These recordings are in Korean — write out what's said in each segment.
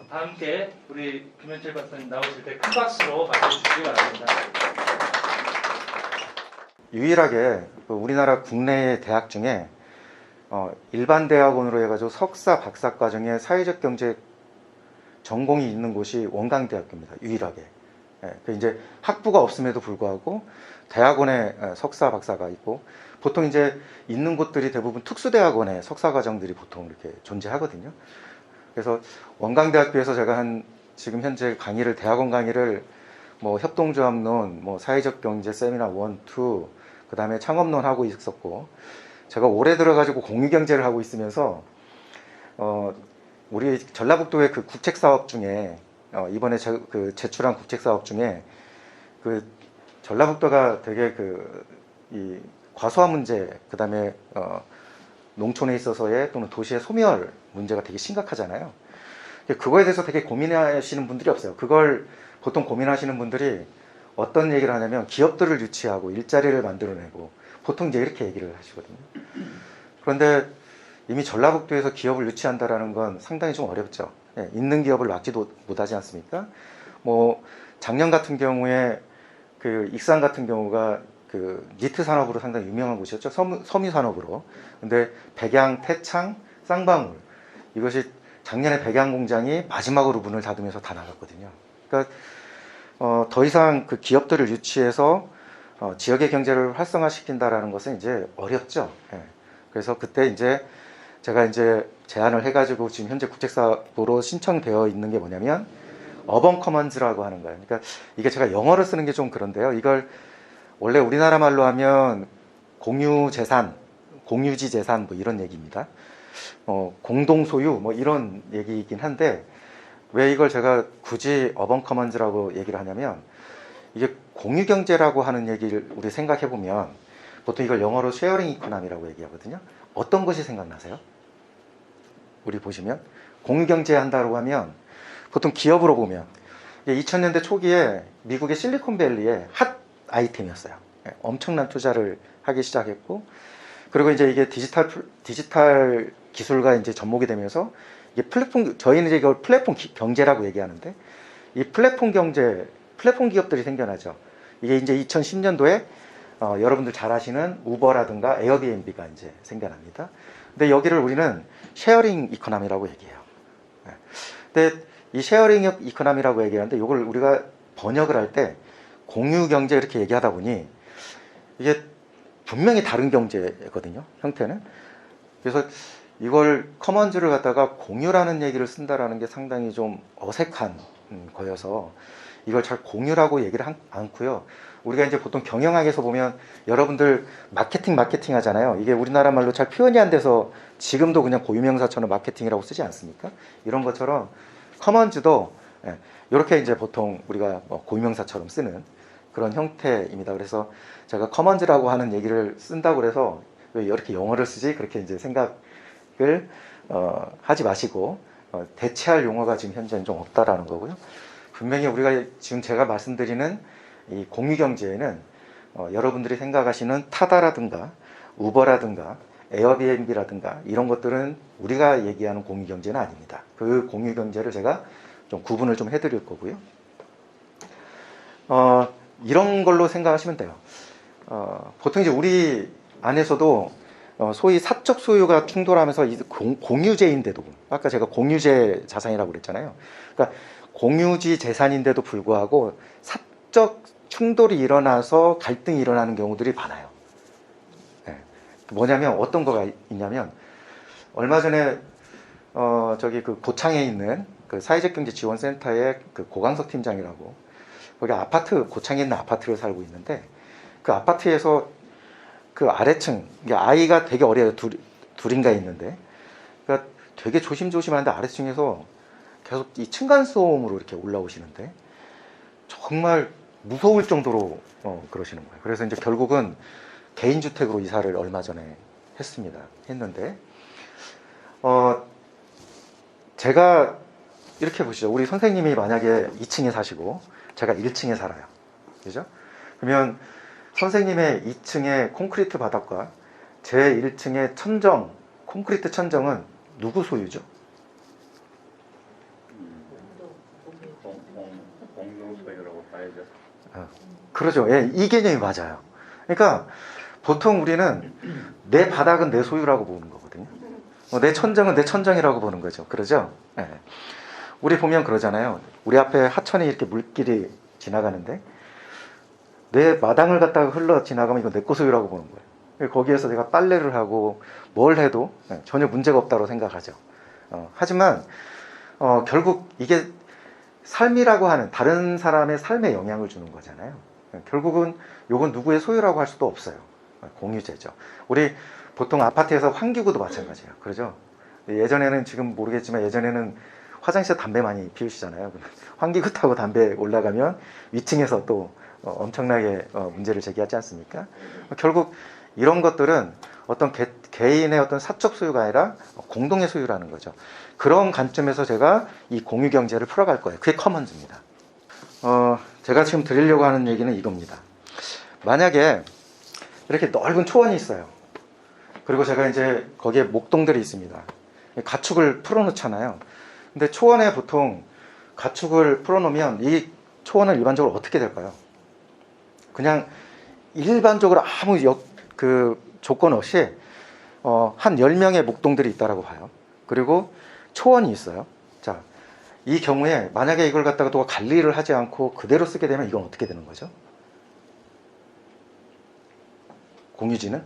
다 함께 우리 김현철 박사님 나오실 때 큰 박수로 맞아주시기 바랍니다. 유일하게 우리나라 국내 대학 중에 일반 대학원으로 해가지고 석사, 박사 과정에 사회적 경제 전공이 있는 곳이 원광대학교입니다. 유일하게. 그 이제 학부가 없음에도 불구하고 대학원에 석사, 박사가 있고, 보통 이제 있는 곳들이 대부분 특수대학원에 석사 과정들이 보통 이렇게 존재하거든요. 그래서 원광대학교에서 제가 지금 현재 강의를, 대학원 강의를 뭐 협동조합론, 뭐 사회적 경제 세미나 1, 2, 그 다음에 창업론 하고 있었고, 제가 올해 들어가지고 공유경제를 하고 있으면서 우리 전라북도의 그 국책사업 중에 이번에 제출한 국책사업 중에 그 전라북도가 되게 이 과소화 문제, 그 다음에 농촌에 있어서의 또는 도시의 소멸 문제가 되게 심각하잖아요. 그거에 대해서 되게 고민하시는 분들이 없어요. 그걸 보통 고민하시는 분들이 어떤 얘기를 하냐면 기업들을 유치하고 일자리를 만들어내고 보통 이제 이렇게 얘기를 하시거든요. 그런데 이미 전라북도에서 기업을 유치한다라는 건 상당히 좀 어렵죠. 있는 기업을 막지도 못하지 않습니까? 뭐 작년 같은 경우에 그 익산 같은 경우가 그 니트 산업으로 상당히 유명한 곳이었죠. 섬유 산업으로. 근데 백양, 태창, 쌍방울 이것이 작년에 백양 공장이 마지막으로 문을 닫으면서 다 나갔거든요. 그러니까 더 이상 그 기업들을 유치해서 지역의 경제를 활성화시킨다라는 것은 이제 어렵죠. 그래서 그때 이제 제가 이제 제안을 해가지고 지금 현재 국책사업으로 신청되어 있는 게 뭐냐면 어번 커먼즈라고 하는 거예요. 그러니까 이게 제가 영어를 쓰는 게 좀 그런데요. 이걸 원래 우리나라 말로 하면 공유 재산, 공유지 재산 뭐 이런 얘기입니다. 공동 소유 뭐 이런 얘기이긴 한데 왜 이걸 제가 굳이 어번 커먼즈라고 얘기를 하냐면 이게 공유 경제라고 하는 얘기를 우리 생각해 보면 보통 이걸 영어로 쉐어링 이코노미라고 얘기하거든요. 어떤 것이 생각나세요? 우리 보시면 공유 경제 한다고 하면 보통 기업으로 보면 2000년대 초기에 미국의 실리콘밸리의 핫 아이템이었어요. 엄청난 투자를 하기 시작했고, 그리고 이제 이게 디지털 기술과 이제 접목이 되면서 이게 저희는 이제 이걸 플랫폼 경제라고 얘기하는데 이 플랫폼 기업들이 생겨나죠. 이게 이제 2010년도에 여러분들 잘 아시는 우버라든가 에어비앤비가 이제 생겨납니다. 근데 여기를 우리는 쉐어링 이코노미라고 얘기해요. 근데 이 쉐어링 이코노미라고 얘기하는데 이걸 우리가 번역을 할 때 공유 경제 이렇게 얘기하다 보니 이게 분명히 다른 경제거든요, 형태는. 그래서 이걸 커먼즈를 갖다가 공유라는 얘기를 쓴다라는 게 상당히 좀 어색한 거여서 이걸 잘 공유라고 얘기를 않고요. 우리가 이제 보통 경영학에서 보면 여러분들 마케팅 하잖아요. 이게 우리나라 말로 잘 표현이 안 돼서 지금도 그냥 고유명사처럼 마케팅이라고 쓰지 않습니까? 이런 것처럼 커먼즈도 이렇게 이제 보통 우리가 고유명사처럼 쓰는 그런 형태입니다. 그래서 제가 커먼즈라고 하는 얘기를 쓴다고 그래서 왜 이렇게 영어를 쓰지? 그렇게 이제 생각을 하지 마시고 대체할 용어가 지금 현재는 좀 없다라는 거고요. 분명히 우리가 지금 제가 말씀드리는 이 공유경제에는 여러분들이 생각하시는 타다라든가 우버라든가 에어비앤비라든가 이런 것들은 우리가 얘기하는 공유경제는 아닙니다. 그 공유경제를 제가 좀 구분을 좀 해드릴 거고요. 이런 걸로 생각하시면 돼요. 보통 이제 우리 안에서도 소위 사적 소유가 충돌하면서 공유재인데도, 아까 제가 공유재 자산이라고 그랬잖아요. 그러니까 공유지 재산인데도 불구하고 사적 충돌이 일어나서 갈등이 일어나는 경우들이 많아요. 뭐냐면 어떤 거가 있냐면 얼마 전에 저기 그 고창에 있는 그 사회적경제지원센터의 그 고강석 팀장이라고 거기 고창에 있는 아파트를 살고 있는데 그 아파트에서 그 아래층 아이가 되게 어려요. 둘인가 있는데 그러니까 되게 조심조심하는데 아래층에서 계속 이 층간소음으로 이렇게 올라오시는데 정말 무서울 정도로 그러시는 거예요. 그래서 이제 결국은 개인주택으로 이사를 얼마 전에 했는데 제가 이렇게 보시죠. 우리 선생님이 만약에 2층에 사시고 제가 1층에 살아요. 그죠? 그러면 선생님의 2층의 콘크리트 바닥과 제 1층의 콘크리트 천정은 누구 소유죠? 소유라고 봐야죠. 그러죠. 예, 이 개념이 맞아요. 그러니까 보통 우리는 내 바닥은 내 소유라고 보는 거거든요. 내 천정은 내 천정이라고 보는 거죠. 그러죠? 예. 우리 보면 그러잖아요. 우리 앞에 하천에 이렇게 물길이 지나가는데 내 마당을 갖다가 흘러 지나가면 이거 내 거 소유라고 보는 거예요. 거기에서 내가 빨래를 하고 뭘 해도 전혀 문제가 없다고 생각하죠. 하지만 결국 이게 삶이라고 하는 다른 사람의 삶에 영향을 주는 거잖아요. 결국은 요건 누구의 소유라고 할 수도 없어요. 공유재죠. 우리 보통 아파트에서 환기구도 마찬가지예요. 그러죠? 예전에는 지금 모르겠지만 예전에는 화장실에서 담배 많이 피우시잖아요. 환기구 타고 담배 올라가면 위층에서 또 엄청나게 문제를 제기하지 않습니까? 결국 이런 것들은 어떤 개인의 어떤 사적 소유가 아니라 공동의 소유라는 거죠. 그런 관점에서 제가 이 공유 경제를 풀어갈 거예요. 그게 커먼즈입니다. 제가 지금 드리려고 하는 얘기는 이겁니다. 만약에 이렇게 넓은 초원이 있어요. 그리고 제가 이제 거기에 목동들이 있습니다. 가축을 풀어놓잖아요. 근데 초원에 보통 가축을 풀어놓으면 이 초원은 일반적으로 어떻게 될까요? 그냥 일반적으로 아무 조건 없이 한 10명의 목동들이 있다라고 봐요. 그리고 초원이 있어요. 자, 이 경우에 만약에 이걸 갖다가 또 관리를 하지 않고 그대로 쓰게 되면 이건 어떻게 되는 거죠? 공유지는?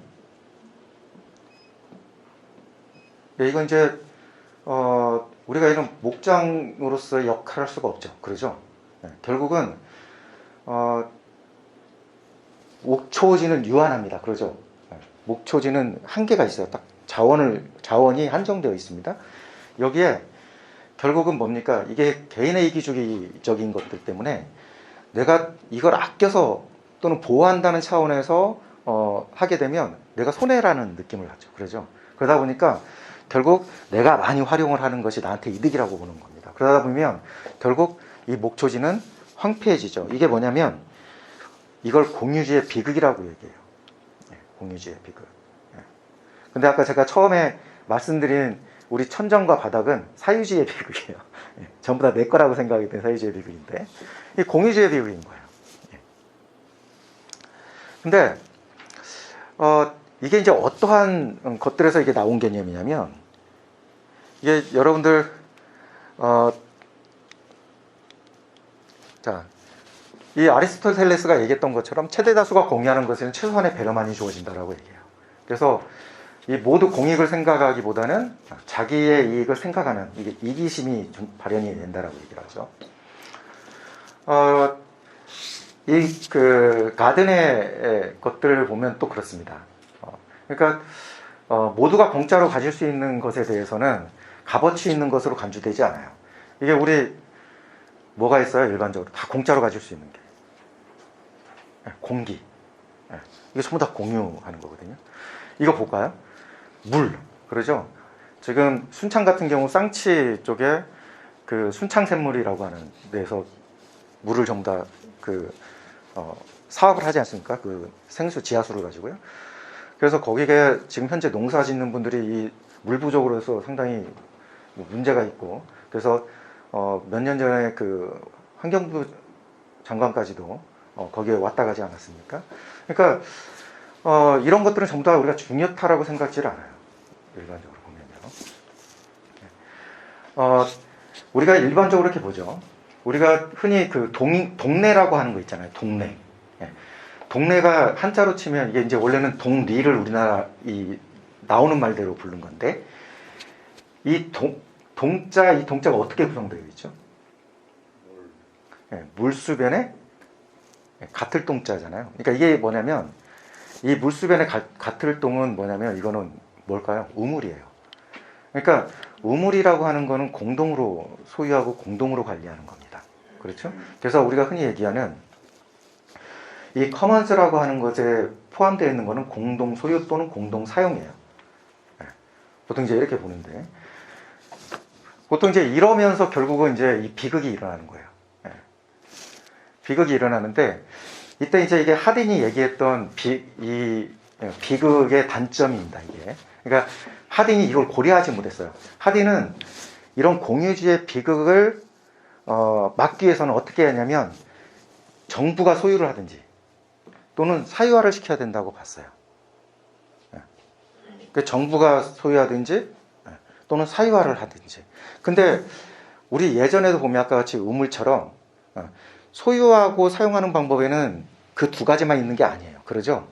네, 이건 이제 우리가 이런 목장으로서의 역할을 할 수가 없죠. 그러죠? 네, 결국은 목초지는 유한합니다. 그러죠? 네, 목초지는 한계가 있어요. 딱 자원이 한정되어 있습니다. 여기에 결국은 뭡니까? 이게 개인의 이기주의적인 것들 때문에 내가 이걸 아껴서 또는 보호한다는 차원에서 하게 되면 내가 손해라는 느낌을 갖죠. 그러죠? 그러다 보니까 결국 내가 많이 활용을 하는 것이 나한테 이득이라고 보는 겁니다. 그러다 보면 결국 이 목초지는 황폐해지죠. 이게 뭐냐면 이걸 공유지의 비극이라고 얘기해요. 공유지의 비극. 근데 아까 제가 처음에 말씀드린 우리 천정과 바닥은 사유지의 비극이에요. 전부 다 내 거라고 생각이 된 사유지의 비극인데 이 공유지의 비극인 거예요. 근데 이게 이제 어떠한 것들에서 이게 나온 개념이냐면 이게 여러분들 자, 이 아리스토텔레스가 얘기했던 것처럼 최대 다수가 공유하는 것에는 최소한의 배려만이 주어진다라고 얘기해요. 그래서 이 모두 공익을 생각하기보다는 자기의 이익을 생각하는 이게 이기심이 좀 발현이 된다라고 얘기를 하죠. 가든의 것들을 보면 또 그렇습니다. 그러니까 모두가 공짜로 가질 수 있는 것에 대해서는 값어치 있는 것으로 간주되지 않아요. 이게 우리 뭐가 있어요? 일반적으로 다 공짜로 가질 수 있는 게 공기. 이게 전부 다 공유하는 거거든요. 이거 볼까요? 물. 그러죠? 지금 순창 같은 경우 쌍치 쪽에 그 순창샘물이라고 하는 데서 물을 전부 다 사업을 하지 않습니까? 그 생수 지하수를 가지고요. 그래서 거기에 지금 현재 농사 짓는 분들이 이 물 부족으로 해서 상당히 문제가 있고, 그래서 몇 년 전에 그 환경부 장관까지도 거기에 왔다 가지 않았습니까? 그러니까 이런 것들은 전부 다 우리가 중요하다고 생각지 않아요. 일반적으로 보면요. 우리가 일반적으로 이렇게 보죠. 우리가 흔히 그 동네라고 하는 거 있잖아요. 동네. 동네가 한자로 치면 이게 이제 원래는 동리를 우리나라 나오는 말대로 부른 건데 이 동자가 어떻게 구성되어 있죠? 물수변에 같을 동자잖아요. 그러니까 이게 뭐냐면 이 물수변에 같을 동은 뭐냐면 이거는 뭘까요? 우물이에요. 그러니까 우물이라고 하는 거는 공동으로 소유하고 공동으로 관리하는 겁니다. 그렇죠? 그래서 우리가 흔히 얘기하는 이 커먼스라고 하는 것에 포함되어 있는 거는 공동 소유 또는 공동 사용이에요. 보통 이제 이렇게 보는데 보통 이제 이러면서 결국은 이제 이 비극이 일어나는 거예요. 비극이 일어나는데 이때 이제 이게 하딘이 얘기했던 비극의 단점입니다. 이게. 그러니까 하딘이 이걸 고려하지 못했어요. 하딘은 이런 공유주의 비극을 막기 위해서는 어떻게 했냐면 정부가 소유를 하든지 또는 사유화를 시켜야 된다고 봤어요. 그 정부가 소유하든지 또는 사유화를 하든지. 근데 우리 예전에도 보면 아까 같이 우물처럼 소유하고 사용하는 방법에는 그 두 가지만 있는 게 아니에요. 그러죠?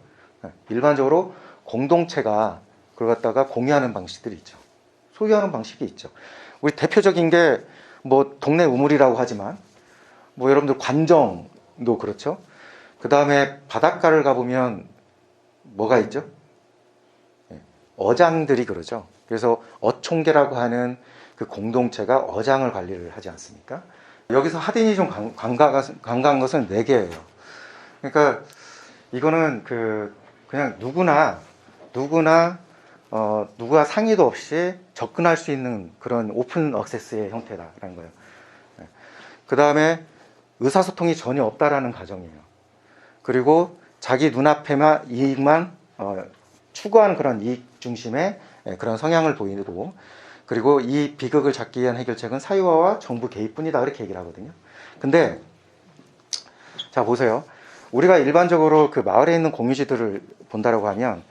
일반적으로 공동체가 그걸 갖다가 공유하는 방식들이 있죠. 소유하는 방식이 있죠. 우리 대표적인 게 뭐 동네 우물이라고 하지만 뭐 여러분들 관정도 그렇죠. 그 다음에 바닷가를 가보면 뭐가 있죠? 어장들이 그러죠. 그래서 어촌계라고 하는 그 공동체가 어장을 관리를 하지 않습니까? 여기서 하딘이 좀 간과한 것은 4개예요. 그러니까 이거는 그냥 누구나 누구와 상의도 없이 접근할 수 있는 그런 오픈 액세스의 형태다라는 거예요. 그 다음에 의사소통이 전혀 없다라는 가정이에요. 그리고 자기 눈앞에만 이익만 추구하는 그런 이익 중심의 그런 성향을 보이고, 그리고 이 비극을 잡기 위한 해결책은 사유화와 정부 개입뿐이다, 그렇게 얘기를 하거든요. 근데 자 보세요. 우리가 일반적으로 그 마을에 있는 공유지들을 본다라고 하면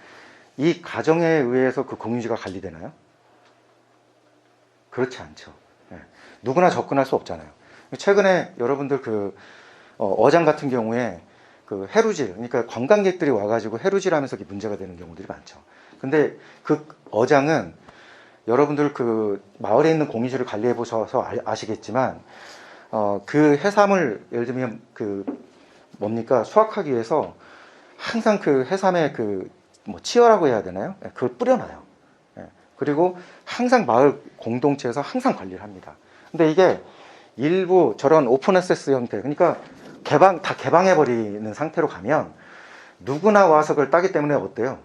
이 가정에 의해서 그 공유지가 관리되나요? 그렇지 않죠. 누구나 접근할 수 없잖아요. 최근에 여러분들 어장 같은 경우에 그 해루질, 그러니까 관광객들이 와가지고 해루질하면서 문제가 되는 경우들이 많죠. 근데 그 어장은 여러분들 그 마을에 있는 공유지를 관리해 보셔서 아시겠지만 그 해삼을 예를 들면 수확하기 위해서 항상 그 해삼에 치어라고 해야 되나요? 그걸 뿌려놔요. 그리고 항상 마을 공동체에서 항상 관리를 합니다. 근데 이게 일부 저런 오픈 액세스 형태, 그러니까 다 개방해버리는 상태로 가면 누구나 와서 그걸 따기 때문에 어때요?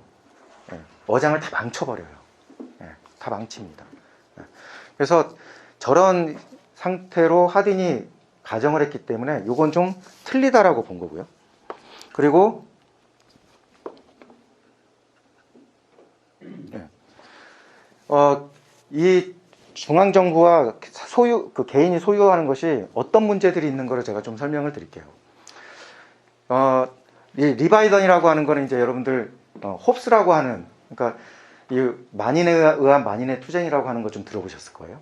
어장을 다 망쳐버려요. 다 망칩니다. 그래서 저런 상태로 하딘이 가정을 했기 때문에 이건 좀 틀리다라고 본 거고요. 그리고 이 중앙정부와 개인이 소유하는 것이 어떤 문제들이 있는 거를 제가 좀 설명을 드릴게요. 이 리바이던이라고 하는 거는 이제 여러분들 홉스라고 하는, 그러니까 이 만인에 의한 만인의 투쟁이라고 하는 거 좀 들어보셨을 거예요.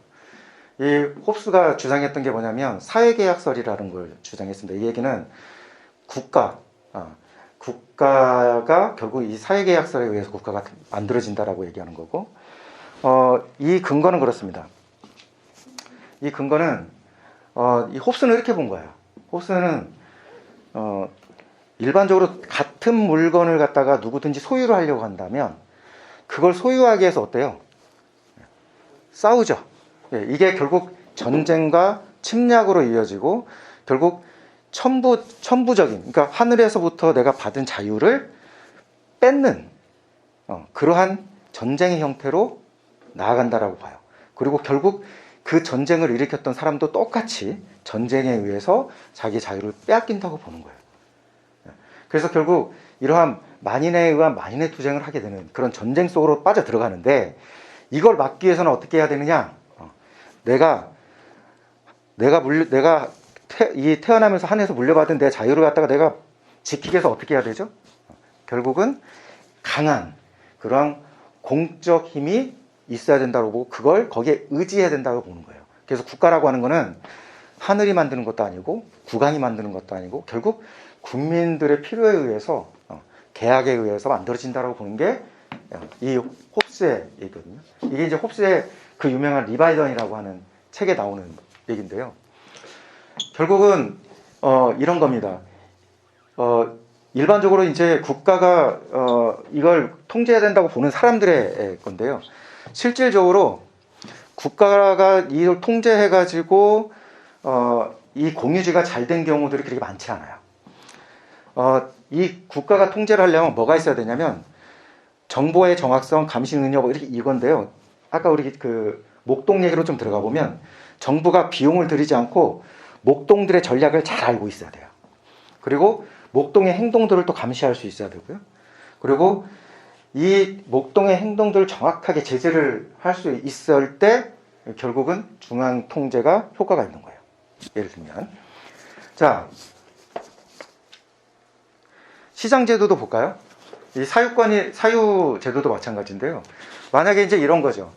이 홉스가 주장했던 게 뭐냐면 사회계약설이라는 걸 주장했습니다. 이 얘기는 국가가 결국 이 사회계약설에 의해서 국가가 만들어진다라고 얘기하는 거고, 이 근거는 그렇습니다. 이 근거는 이 홉스는 이렇게 본 거예요. 홉스는 일반적으로 같은 물건을 갖다가 누구든지 소유를 하려고 한다면 그걸 소유하기 위해서 어때요? 싸우죠. 이게 결국 전쟁과 침략으로 이어지고 결국 천부적인, 그러니까 하늘에서부터 내가 받은 자유를 뺏는 그러한 전쟁의 형태로 나아간다라고 봐요. 그리고 결국 그 전쟁을 일으켰던 사람도 똑같이 전쟁에 의해서 자기 자유를 빼앗긴다고 보는 거예요. 그래서 결국 이러한 만인에 의한 만인의 투쟁을 하게 되는 그런 전쟁 속으로 빠져 들어가는데, 이걸 막기 위해서는 어떻게 해야 되느냐? 내가 태어나면서 하늘에서 물려받은 내 자유를 갖다가 내가 지키기 위해서 어떻게 해야 되죠? 결국은 강한 그런 공적 힘이 있어야 된다고 보고 그걸 거기에 의지해야 된다고 보는 거예요. 그래서 국가라고 하는 거는 하늘이 만드는 것도 아니고 국왕이 만드는 것도 아니고 결국 국민들의 필요에 의해서 계약에 의해서 만들어진다고 보는 게 이 홉스의 얘기거든요. 이게 이제 홉스의 그 유명한 리바이던이라고 하는 책에 나오는 얘기인데요. 결국은 이런 겁니다. 일반적으로 이제 국가가 이걸 통제해야 된다고 보는 사람들의 건데요. 실질적으로 국가가 이걸 통제해가지고 이 공유지가 잘 된 경우들이 그렇게 많지 않아요. 이 국가가 통제를 하려면 뭐가 있어야 되냐면 정보의 정확성, 감시 능력 이렇게 이건데요. 아까 우리 목동 얘기로 좀 들어가 보면 정부가 비용을 들이지 않고 목동들의 전략을 잘 알고 있어야 돼요. 그리고 목동의 행동들을 또 감시할 수 있어야 되고요. 그리고 이 목동의 행동들을 정확하게 제재를 할 수 있을 때 결국은 중앙 통제가 효과가 있는 거예요. 예를 들면 자, 시장 제도도 볼까요? 이 사유 제도도 마찬가지인데요. 만약에 이제 이런 거죠.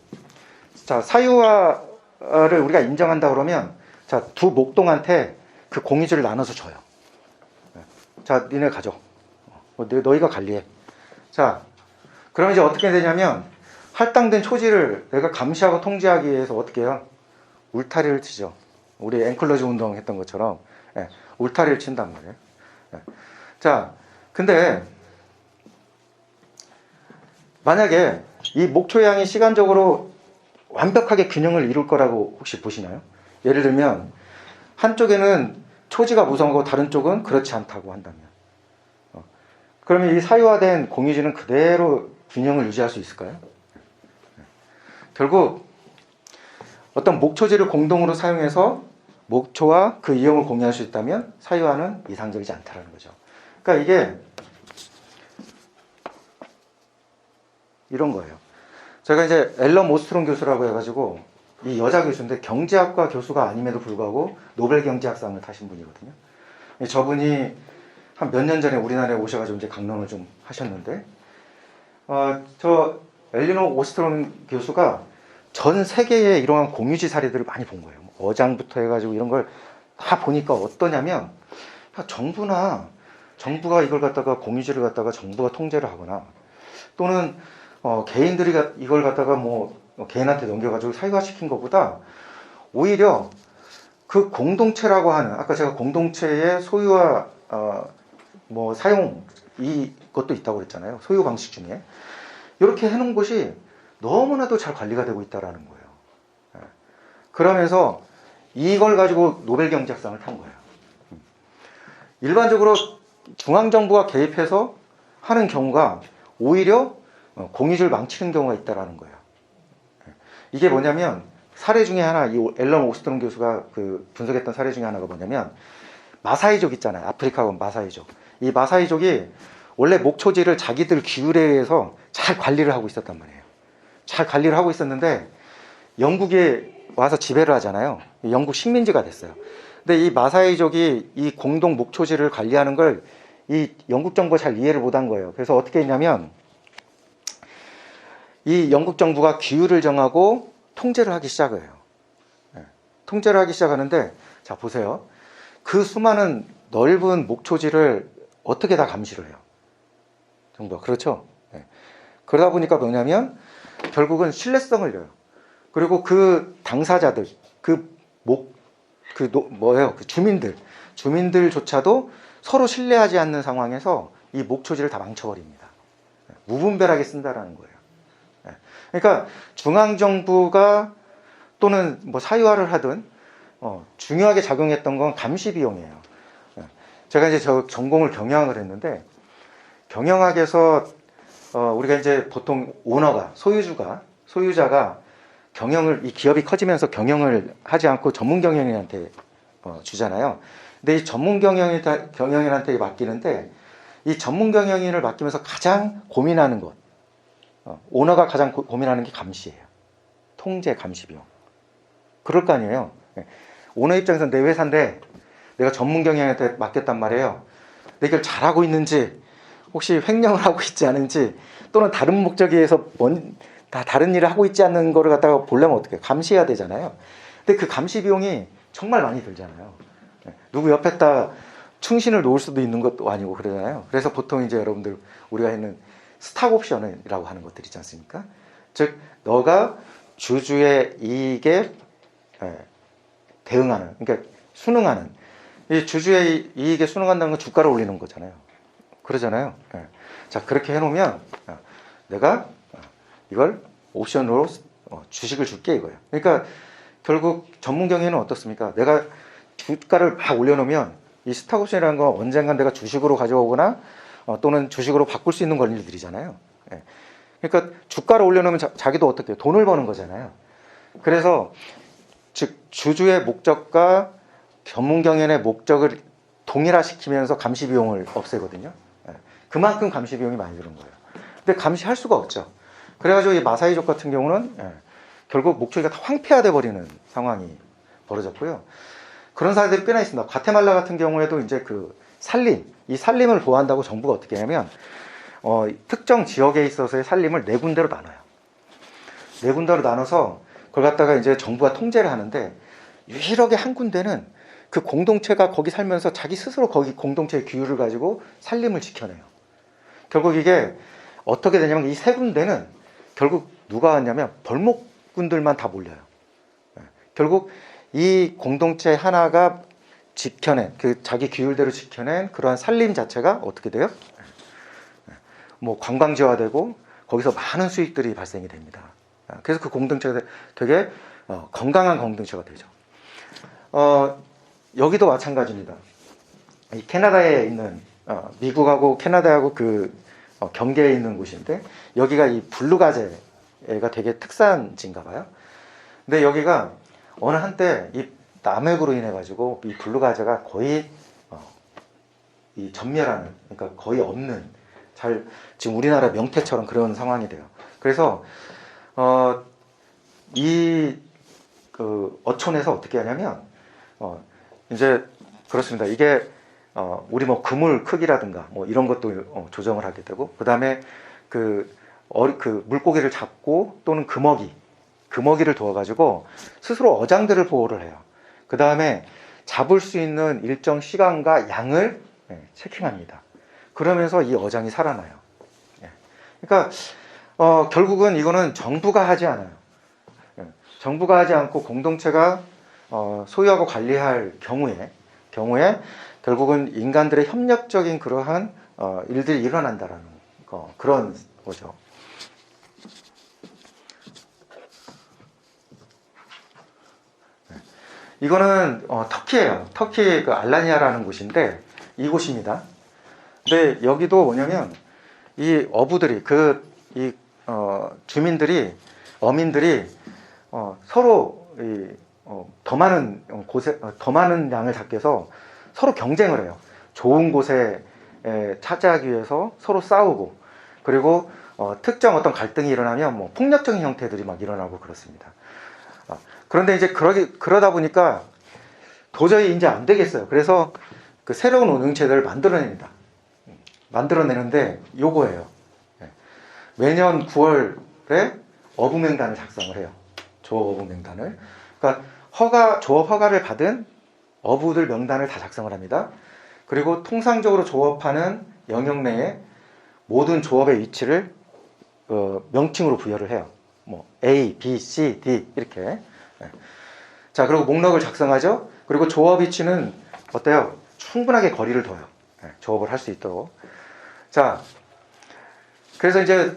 자, 사유화를 우리가 인정한다 그러면, 자, 두 목동한테 그 공유지를 나눠서 줘요. 자, 니네 가져. 너희가 관리해. 자, 그럼 이제 어떻게 되냐면, 할당된 초지를 내가 감시하고 통제하기 위해서 어떻게 해요? 울타리를 치죠. 우리 앵클러즈 운동 했던 것처럼, 예, 울타리를 친단 말이에요. 예. 자, 근데, 만약에 이 목초양이 시간적으로 완벽하게 균형을 이룰 거라고 혹시 보시나요? 예를 들면 한쪽에는 초지가 무성하고 다른 쪽은 그렇지 않다고 한다면 그러면 이 사유화된 공유지는 그대로 균형을 유지할 수 있을까요? 결국 어떤 목초지를 공동으로 사용해서 목초와 그 이용을 공유할 수 있다면 사유화는 이상적이지 않다는 거죠. 그러니까 이게 이런 거예요. 제가 이제 앨런 오스트롬 교수라고 해가지고 이 여자 교수인데 경제학과 교수가 아님에도 불구하고 노벨 경제학상을 타신 분이거든요. 저분이 한 몇 년 전에 우리나라에 오셔가지고 이제 강론을 좀 하셨는데, 저 앨런 오스트롬 교수가 전 세계에 이러한 공유지 사례들을 많이 본 거예요. 어장부터 해가지고 이런 걸 다 보니까 어떠냐면, 정부가 이걸 갖다가 공유지를 갖다가 정부가 통제를 하거나 또는 개인들이 이걸 갖다가 뭐 개인한테 넘겨가지고 사유화시킨 것보다 오히려 그 공동체라고 하는, 아까 제가 공동체의 소유와 뭐 사용 이것도 있다고 그랬잖아요. 소유 방식 중에 이렇게 해놓은 것이 너무나도 잘 관리가 되고 있다라는 거예요. 그러면서 이걸 가지고 노벨 경제학상을 탄 거예요. 일반적으로 중앙정부가 개입해서 하는 경우가 오히려 공유지를 망치는 경우가 있다라는 거예요. 이게 뭐냐면 사례 중에 하나, 이 앨런 오스트롬 교수가 그 분석했던 사례 중에 하나가 뭐냐면 마사이족 있잖아요. 아프리카 마사이족. 이 마사이족이 원래 목초지를 자기들 규율에 의해서 잘 관리를 하고 있었단 말이에요. 잘 관리를 하고 있었는데 영국에 와서 지배를 하잖아요. 영국 식민지가 됐어요. 근데 이 마사이족이 이 공동 목초지를 관리하는 걸 이 영국 정부가 잘 이해를 못한 거예요. 그래서 어떻게 했냐면 이 영국 정부가 규율을 정하고 통제를 하기 시작해요. 통제를 하기 시작하는데, 자 보세요. 그 수많은 넓은 목초지를 어떻게 다 감시를 해요? 정부가. 그렇죠? 그러다 보니까 뭐냐면 결국은 신뢰성을 줘요. 그리고 그 당사자들, 주민들조차도 서로 신뢰하지 않는 상황에서 이 목초지를 다 망쳐버립니다. 무분별하게 쓴다라는 거예요. 그러니까 중앙정부가 또는 뭐 사유화를 하든 중요하게 작용했던 건 감시 비용이에요. 제가 이제 저 전공을 경영학을 했는데 경영학에서 우리가 이제 보통 오너가 소유자가 이 기업이 커지면서 경영을 하지 않고 전문 경영인한테 주잖아요. 근데 이 전문 경영인한테 맡기는데 이 전문 경영인을 맡기면서 가장 고민하는 것, 오너가 가장 고민하는 게 감시예요. 통제, 감시 비용. 그럴 거 아니에요. 오너 입장에서 내 회사인데 내가 전문 경영한테 맡겼단 말이에요. 근데 이걸 잘하고 있는지, 혹시 횡령을 하고 있지 않은지, 또는 다른 목적에 의해서 다른 일을 하고 있지 않는 거를 갖다가 보려면 어떻게 해요? 감시해야 되잖아요. 근데 그 감시 비용이 정말 많이 들잖아요. 누구 옆에다 충신을 놓을 수도 있는 것도 아니고 그러잖아요. 그래서 보통 이제 여러분들 우리가 있는 스탁 옵션이라고 하는 것들 있지 않습니까? 즉 너가 주주의 이익에 대응하는, 그러니까 순응하는, 이 주주의 이익에 순응한다는 건 주가를 올리는 거잖아요. 그러잖아요. 자, 그렇게 해놓으면 내가 이걸 옵션으로 주식을 줄게 이거예요. 그러니까 결국 전문 경영은 어떻습니까? 내가 주가를 막 올려놓으면 이 스탁 옵션이라는 건 언젠간 내가 주식으로 가져오거나 또는 주식으로 바꿀 수 있는 권리들이잖아요. 그러니까 주가를 올려놓으면 자기도 어떻게 해요? 돈을 버는 거잖아요. 그래서 즉 주주의 목적과 전문 경영의 목적을 동일화시키면서 감시 비용을 없애거든요. 그만큼 감시 비용이 많이 드는 거예요. 근데 감시할 수가 없죠. 그래가지고 이 마사이족 같은 경우는 결국 목초지가 다 황폐화돼 버리는 상황이 벌어졌고요. 그런 사례들이 꽤나 있습니다. 과테말라 같은 경우에도 이제 그 산림, 이 산림을 보호한다고 정부가 어떻게 하냐면 특정 지역에 있어서의 산림을 네 군데로 나눠요. 네 군데로 나눠서 그걸 갖다가 이제 정부가 통제를 하는데 유일하게 한 군데는 그 공동체가 거기 살면서 자기 스스로 거기 공동체의 규율을 가지고 산림을 지켜내요. 결국 이게 어떻게 되냐면 이 세 군데는 결국 누가 왔냐면 벌목꾼들만 다 몰려요. 결국 이 공동체 하나가 지켜낸 그 자기 규율대로 지켜낸 그러한 산림 자체가 어떻게 돼요? 뭐 관광지화되고 거기서 많은 수익들이 발생이 됩니다. 그래서 그 공동체가 되게 건강한 공동체가 되죠. 여기도 마찬가지입니다. 이 캐나다에 있는 미국하고 캐나다하고 그 경계에 있는 곳인데 여기가 이 블루가제가 되게 특산지인가 봐요. 근데 여기가 어느 한때 이 남획으로 인해 가지고 이 블루가제가 거의 이 전멸하는, 그러니까 거의 없는, 잘 지금 우리나라 명태처럼 그런 상황이 돼요. 그래서 이 그 어촌에서 어떻게 하냐면 이제 그렇습니다. 이게 우리 뭐 그물 크기라든가 뭐 이런 것도 조정을 하게 되고, 그 다음에 그 물고기를 잡고 또는 금어기를 두어가지고 스스로 어장들을 보호를 해요. 그 다음에 잡을 수 있는 일정 시간과 양을 체킹합니다. 그러면서 이 어장이 살아나요. 그러니까 결국은 이거는 정부가 하지 않아요. 정부가 하지 않고 공동체가 소유하고 관리할 경우에 결국은 인간들의 협력적인 그러한 일들이 일어난다라는 그런 거죠. 이거는 터키예요. 터키 그 알라니아라는 곳인데 이곳입니다. 근데 여기도 뭐냐면 이 어부들이 주민들이 어민들이 서로 더 많은 양을 잡기 위해서 서로 경쟁을 해요. 좋은 곳에 차지하기 위해서 서로 싸우고, 그리고 특정 어떤 갈등이 일어나면 뭐 폭력적인 형태들이 막 일어나고 그렇습니다. 그런데 이제 그러다 보니까 도저히 이제 안 되겠어요. 그래서 그 새로운 운영체제를 만들어내는데 요거예요. 매년 9월에 어부명단을 작성을 해요. 조업어부명단을. 그러니까 조업 허가를 받은 어부들 명단을 다 작성을 합니다. 그리고 통상적으로 조업하는 영역 내에 모든 조업의 위치를 명칭으로 부여를 해요. 뭐 A, B, C, D 이렇게. 자, 그리고 목록을 작성하죠. 그리고 조업 위치는 어때요? 충분하게 거리를 둬요. 조업을 할 수 있도록. 자, 그래서 이제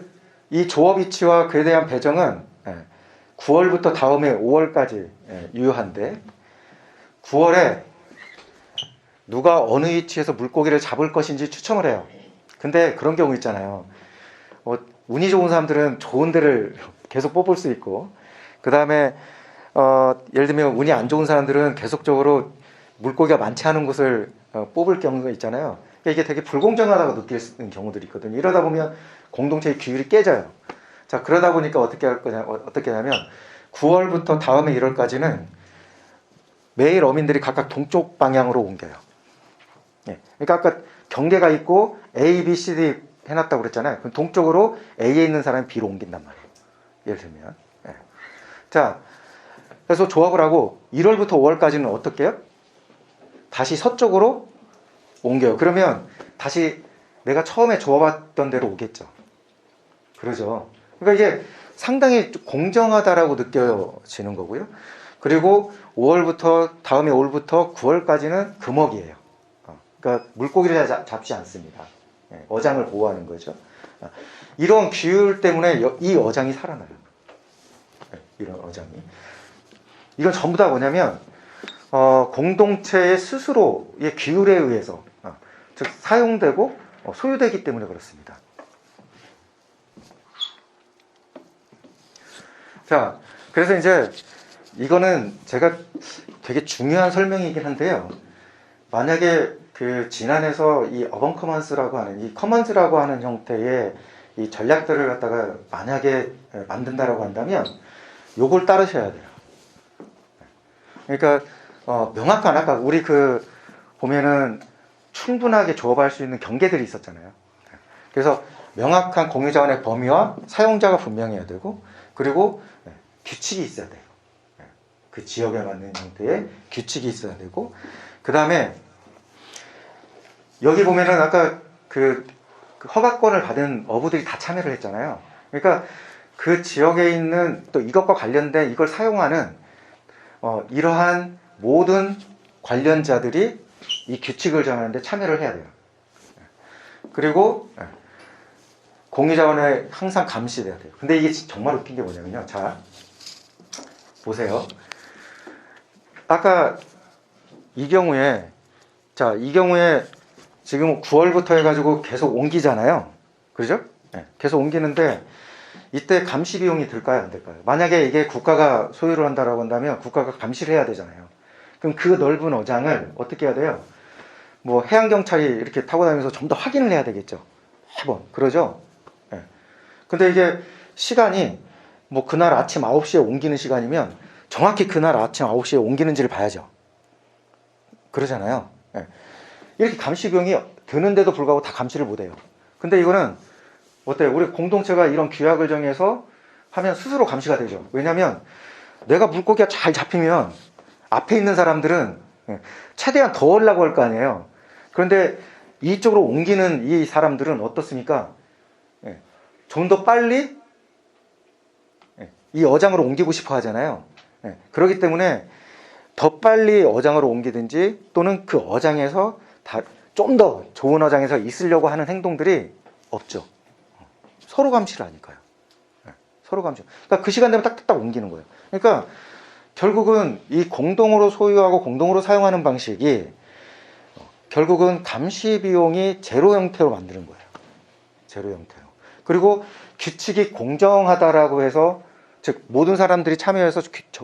이 조업 위치와 그에 대한 배정은 9월부터 다음해 5월까지 유효한데, 9월에 누가 어느 위치에서 물고기를 잡을 것인지 추첨을 해요. 근데 그런 경우 있잖아요. 운이 좋은 사람들은 좋은 데를 계속 뽑을 수 있고, 그 다음에 예를 들면 운이 안 좋은 사람들은 계속적으로 물고기가 많지 않은 곳을 뽑을 경우가 있잖아요. 그러니까 이게 되게 불공정하다고 느끼는 경우들이 있거든요. 이러다 보면 공동체의 규율이 깨져요. 자, 그러다 보니까 어떻게 하냐면 9월부터 다음해 1월까지는 매일 어민들이 각각 동쪽 방향으로 옮겨요. 그러니까 아까 경계가 있고 A, B, C, D 해놨다고 그랬잖아요. 그럼 동쪽으로 A에 있는 사람이 B로 옮긴단 말이에요. 예를 들면. 자, 그래서 조합을 하고 1월부터 5월까지는 어떻게 해요? 다시 서쪽으로 옮겨요. 그러면 다시 내가 처음에 조합했던 데로 오겠죠. 그러죠. 그러니까 이게 상당히 공정하다라고 느껴지는 거고요. 그리고 5월부터 다음에 5월부터 9월까지는 금어기예요. 그러니까 물고기를 잡지 않습니다. 어장을 보호하는 거죠. 이런 규율 때문에 이 어장이 살아나요. 이런 어장이. 이건 전부 다 뭐냐면 공동체의 스스로의 규율에 의해서 즉 사용되고 소유되기 때문에 그렇습니다. 자, 그래서 이제 이거는 제가 되게 중요한 설명이긴 한데요. 만약에 그 진안에서 이 어번 커먼스라고 하는 이 커먼스라고 하는 형태의 이 전략들을 갖다가 만약에 만든다라고 한다면 요걸 따르셔야 돼요. 그러니까 명확한 아까 우리 보면은 충분하게 조업할 수 있는 경계들이 있었잖아요. 그래서 명확한 공유자원의 범위와 사용자가 분명해야 되고 그리고 규칙이 있어야 돼요. 그 지역에 맞는 형태의 규칙이 있어야 되고 그 다음에 여기 보면은 아까 그 허가권을 받은 어부들이 다 참여를 했잖아요. 그러니까 그 지역에 있는 또 이것과 관련된 이걸 사용하는 이러한 모든 관련자들이 이 규칙을 정하는데 참여를 해야 돼요. 그리고 공유자원에 항상 감시돼야 돼요. 근데 이게 정말 웃긴 게 뭐냐면요. 자, 보세요. 아까 이 경우에 지금 9월부터 해가지고 계속 옮기잖아요. 그죠? 계속 옮기는데 이때 감시 비용이 들까요? 안 들까요? 만약에 이게 국가가 소유를 한다라고 한다면 국가가 감시를 해야 되잖아요. 그럼 그 넓은 어장을 어떻게 해야 돼요? 뭐 해양경찰이 이렇게 타고 다니면서 좀 더 확인을 해야 되겠죠. 매번. 그러죠? 근데 이게 시간이 뭐 그날 아침 9시에 옮기는 시간이면 정확히 그날 아침 9시에 옮기는지를 봐야죠. 그러잖아요. 이렇게 감시 비용이 드는데도 불구하고 다 감시를 못해요. 근데 이거는 어때요? 우리 공동체가 이런 규약을 정해서 하면 스스로 감시가 되죠. 왜냐하면 내가 물고기가 잘 잡히면 앞에 있는 사람들은 최대한 더 하려고 할 거 아니에요. 그런데 이쪽으로 옮기는 이 사람들은 어떻습니까? 좀 더 빨리 이 어장으로 옮기고 싶어 하잖아요. 그렇기 때문에 더 빨리 어장으로 옮기든지 또는 그 어장에서 좀 더 좋은 어장에서 있으려고 하는 행동들이 없죠. 서로 감시를 하니까요. 서로 감시. 그러니까 그 시간 되면 딱딱딱 옮기는 거예요. 그러니까 결국은 이 공동으로 소유하고 공동으로 사용하는 방식이 결국은 감시 비용이 제로 형태로 만드는 거예요. 제로 형태로. 그리고 규칙이 공정하다라고 해서 즉 모든 사람들이 참여해서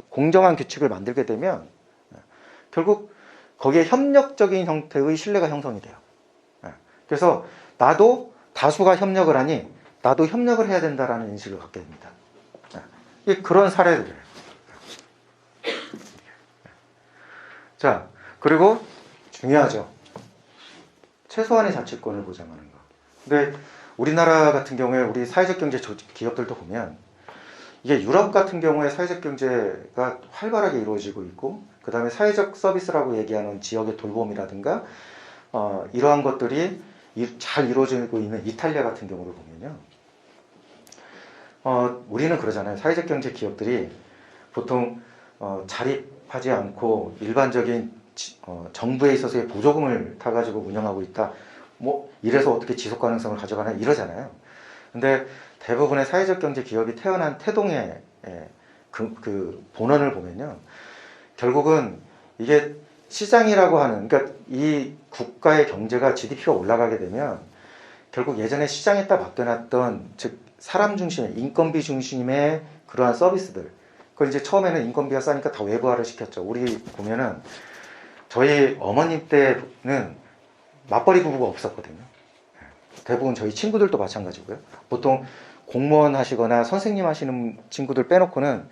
공정한 규칙을 만들게 되면 결국 거기에 협력적인 형태의 신뢰가 형성이 돼요. 그래서 나도 다수가 협력을 하니 나도 협력을 해야 된다라는 인식을 갖게 됩니다. 이게 그런 사례들이에요. 자, 그리고 중요하죠. 최소한의 자치권을 보장하는 거. 근데 우리나라 같은 경우에 우리 사회적 경제 기업들도 보면 이게 유럽 같은 경우에 사회적 경제가 활발하게 이루어지고 있고 그 다음에 사회적 서비스라고 얘기하는 지역의 돌봄이라든가 이러한 것들이 잘 이루어지고 있는 이탈리아 같은 경우를 보면요. 우리는 그러잖아요. 사회적 경제 기업들이 보통 자립하지 않고 일반적인 정부에 있어서의 보조금을 타가지고 운영하고 있다. 뭐 이래서 어떻게 지속 가능성을 가져가나 이러잖아요. 근데 대부분의 사회적 경제 기업이 태어난 태동의 그 본원을 보면요. 결국은 이게 시장이라고 하는 그러니까 이 국가의 경제가 GDP가 올라가게 되면 결국 예전에 시장에다 맡겨놨던 즉 사람 중심의 인건비 중심의 그러한 서비스들 그걸 이제 처음에는 인건비가 싸니까 다 외부화를 시켰죠. 우리 보면은 저희 어머님 때는 맞벌이 부부가 없었거든요. 대부분 저희 친구들도 마찬가지고요. 보통 공무원 하시거나 선생님 하시는 친구들 빼놓고는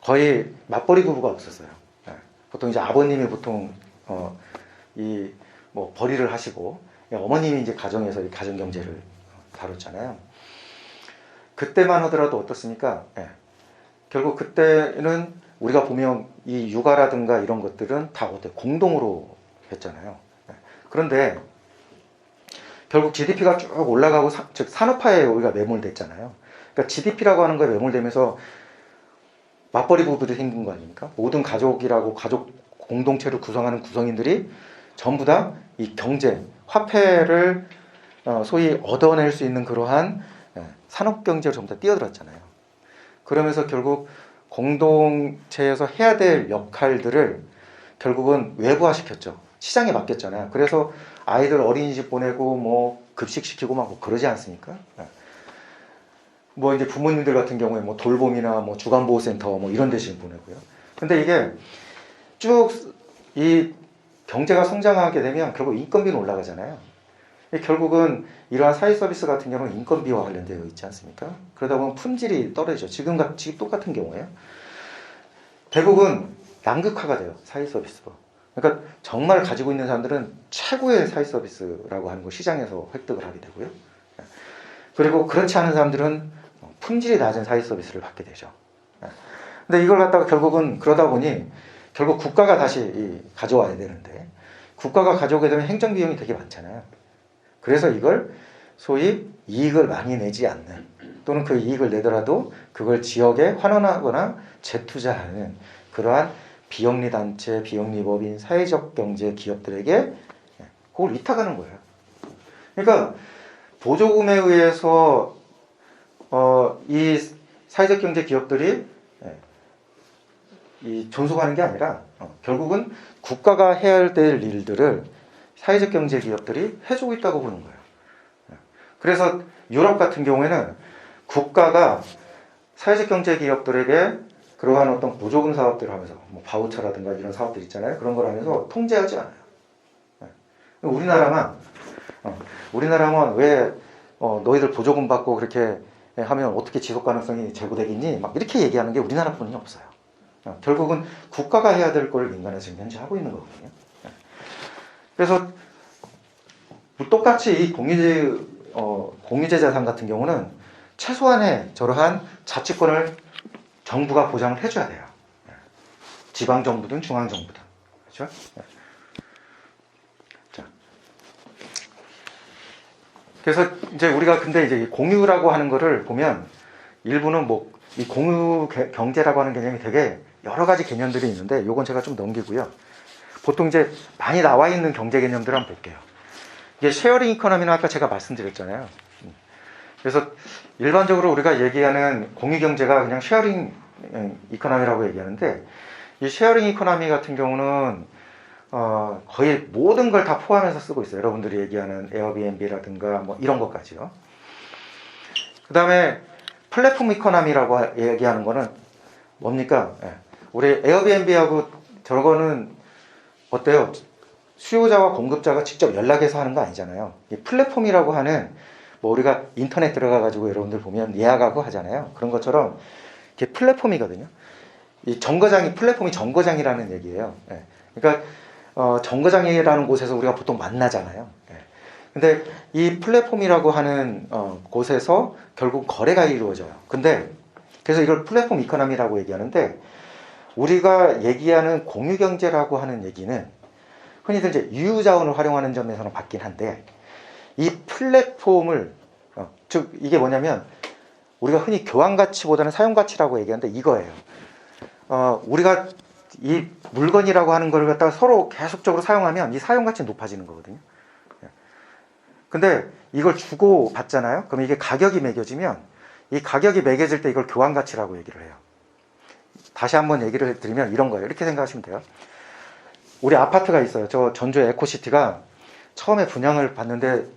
거의 맞벌이 부부가 없었어요. 보통 이제 아버님이 보통 이 뭐 벌이를 하시고 어머님이 이제 가정에서 가정 경제를 다뤘잖아요. 그때만 하더라도 어떻습니까? 결국 그때는 우리가 보면 이 육아라든가 이런 것들은 다 어때 공동으로 했잖아요. 그런데 결국 GDP가 쭉 올라가고 즉 산업화에 우리가 매몰됐잖아요. 그러니까 GDP라고 하는 거에 매몰되면서 맞벌이 부부들이 생긴 거 아닙니까? 모든 가족이라고 가족 공동체를 구성하는 구성인들이 전부 다 이 경제, 화폐를 소위 얻어낼 수 있는 그러한 산업경제로 전부 다 뛰어들었잖아요. 그러면서 결국 공동체에서 해야 될 역할들을 결국은 외부화시켰죠. 시장에 맡겼잖아요. 그래서 아이들 어린이집 보내고 뭐 급식시키고 막 뭐 그러지 않습니까? 뭐 이제 부모님들 같은 경우에 뭐 돌봄이나 뭐 주간보호센터 뭐 이런 데 지금 보내고요. 근데 이게 쭉 이 경제가 성장하게 되면 결국 인건비는 올라가잖아요. 결국은 이러한 사회 서비스 같은 경우는 인건비와 관련되어 있지 않습니까? 그러다 보면 품질이 떨어지죠. 지금 똑같은 경우에요. 대부분 양극화가 돼요. 사회 서비스로. 그러니까 정말 가지고 있는 사람들은 최고의 사회 서비스라고 하는 거 시장에서 획득을 하게 되고요. 그리고 그렇지 않은 사람들은 품질이 낮은 사회 서비스를 받게 되죠. 근데 이걸 갖다가 결국은 그러다 보니 결국 국가가 다시 가져와야 되는데 국가가 가져오게 되면 행정 비용이 되게 많잖아요. 그래서 이걸 소위 이익을 많이 내지 않는 또는 그 이익을 내더라도 그걸 지역에 환원하거나 재투자하는 그러한 비영리 단체, 비영리 법인, 사회적 경제 기업들에게 그걸 위탁하는 거예요. 그러니까 보조금에 의해서 이 사회적 경제 기업들이 이 존속하는 게 아니라 결국은 국가가 해야 될 일들을 사회적 경제 기업들이 해주고 있다고 보는 거예요. 그래서 유럽 같은 경우에는 국가가 사회적 경제 기업들에게 그러한 어떤 보조금 사업들을 하면서 뭐 바우처라든가 이런 사업들 있잖아요. 그런 걸 하면서 통제하지 않아요. 우리나라만 왜 너희들 보조금 받고 그렇게 하면 어떻게 지속 가능성이 제고되겠니? 막 이렇게 얘기하는 게 우리나라뿐이 없어요. 결국은 국가가 해야 될 걸 민간에서 지금 현재 하고 있는 거거든요. 그래서 똑같이 이 공유제 자산 같은 경우는 최소한의 저러한 자치권을 정부가 보장을 해줘야 돼요. 지방 정부든 중앙 정부든 그렇죠? 자, 그래서 이제 우리가 근데 이제 공유라고 하는 거를 보면 일부는 뭐 이 공유 경제라고 하는 개념이 되게 여러 가지 개념들이 있는데 요건 제가 좀 넘기고요. 보통 이제 많이 나와 있는 경제 개념들을 한번 볼게요. 이게 쉐어링 이코노미는 아까 제가 말씀드렸잖아요. 그래서 일반적으로 우리가 얘기하는 공유 경제가 그냥 쉐어링 이코노미라고 얘기하는데 이 쉐어링 이코노미 같은 경우는 거의 모든 걸 다 포함해서 쓰고 있어요. 여러분들이 얘기하는 에어비앤비라든가 뭐 이런 것까지요. 그 다음에 플랫폼 이코노미라고 얘기하는 거는 뭡니까? 우리 에어비앤비하고 저거는 어때요? 수요자와 공급자가 직접 연락해서 하는 거 아니잖아요. 이 플랫폼이라고 하는 뭐 우리가 인터넷 들어가 가지고 여러분들 보면 예약하고 하잖아요. 그런 것처럼 이게 플랫폼이거든요. 이 정거장이 플랫폼이 정거장이라는 얘기예요. 그러니까 정거장이라는 곳에서 우리가 보통 만나잖아요. 근데 이 플랫폼이라고 하는 곳에서 결국 거래가 이루어져요. 근데 그래서 이걸 플랫폼 이코노미라고 얘기하는데 우리가 얘기하는 공유 경제라고 하는 얘기는 흔히들 이제 유유자원을 활용하는 점에서는 맞긴 한데 이 플랫폼을 즉 이게 뭐냐면 우리가 흔히 교환 가치보다는 사용 가치라고 얘기하는데 이거예요. 우리가 이 물건이라고 하는 걸 갖다가 서로 계속적으로 사용하면 이 사용 가치는 높아지는 거거든요. 근데 이걸 주고 받잖아요. 그럼 이게 가격이 매겨지면 이 가격이 매겨질 때 이걸 교환 가치라고 얘기를 해요. 다시 한번 얘기를 드리면 이런 거예요. 이렇게 생각하시면 돼요. 우리 아파트가 있어요. 저 전주 에코시티가 처음에 분양을 받는데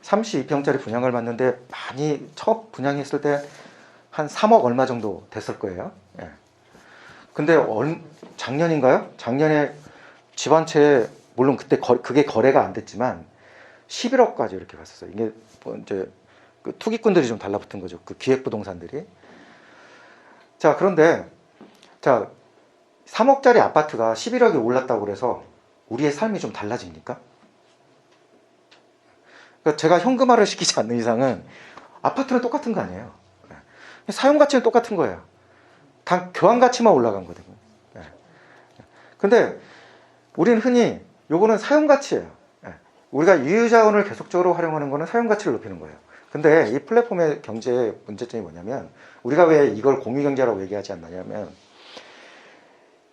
32평짜리 분양을 받는데 많이 처음 분양했을 때 한 3억 얼마 정도 됐을 거예요. 근데 작년인가요? 작년에 집 한 채에 물론 그때 그게 거래가 안 됐지만 11억까지 이렇게 갔었어요. 이게 뭐 이제 그 투기꾼들이 좀 달라붙은 거죠. 그 기획부동산들이. 자, 그런데 자 3억짜리 아파트가 11억이 올랐다고 그래서 우리의 삶이 좀 달라집니까? 그러니까 제가 현금화를 시키지 않는 이상은 아파트는 똑같은 거 아니에요. 사용 가치는 똑같은 거예요. 단 교환 가치만 올라간 거거든요. 근데 우리는 흔히 요거는 사용 가치예요. 우리가 유유자원을 계속적으로 활용하는 거는 사용 가치를 높이는 거예요. 근데 이 플랫폼의 경제의 문제점이 뭐냐면 우리가 왜 이걸 공유 경제라고 얘기하지 않느냐면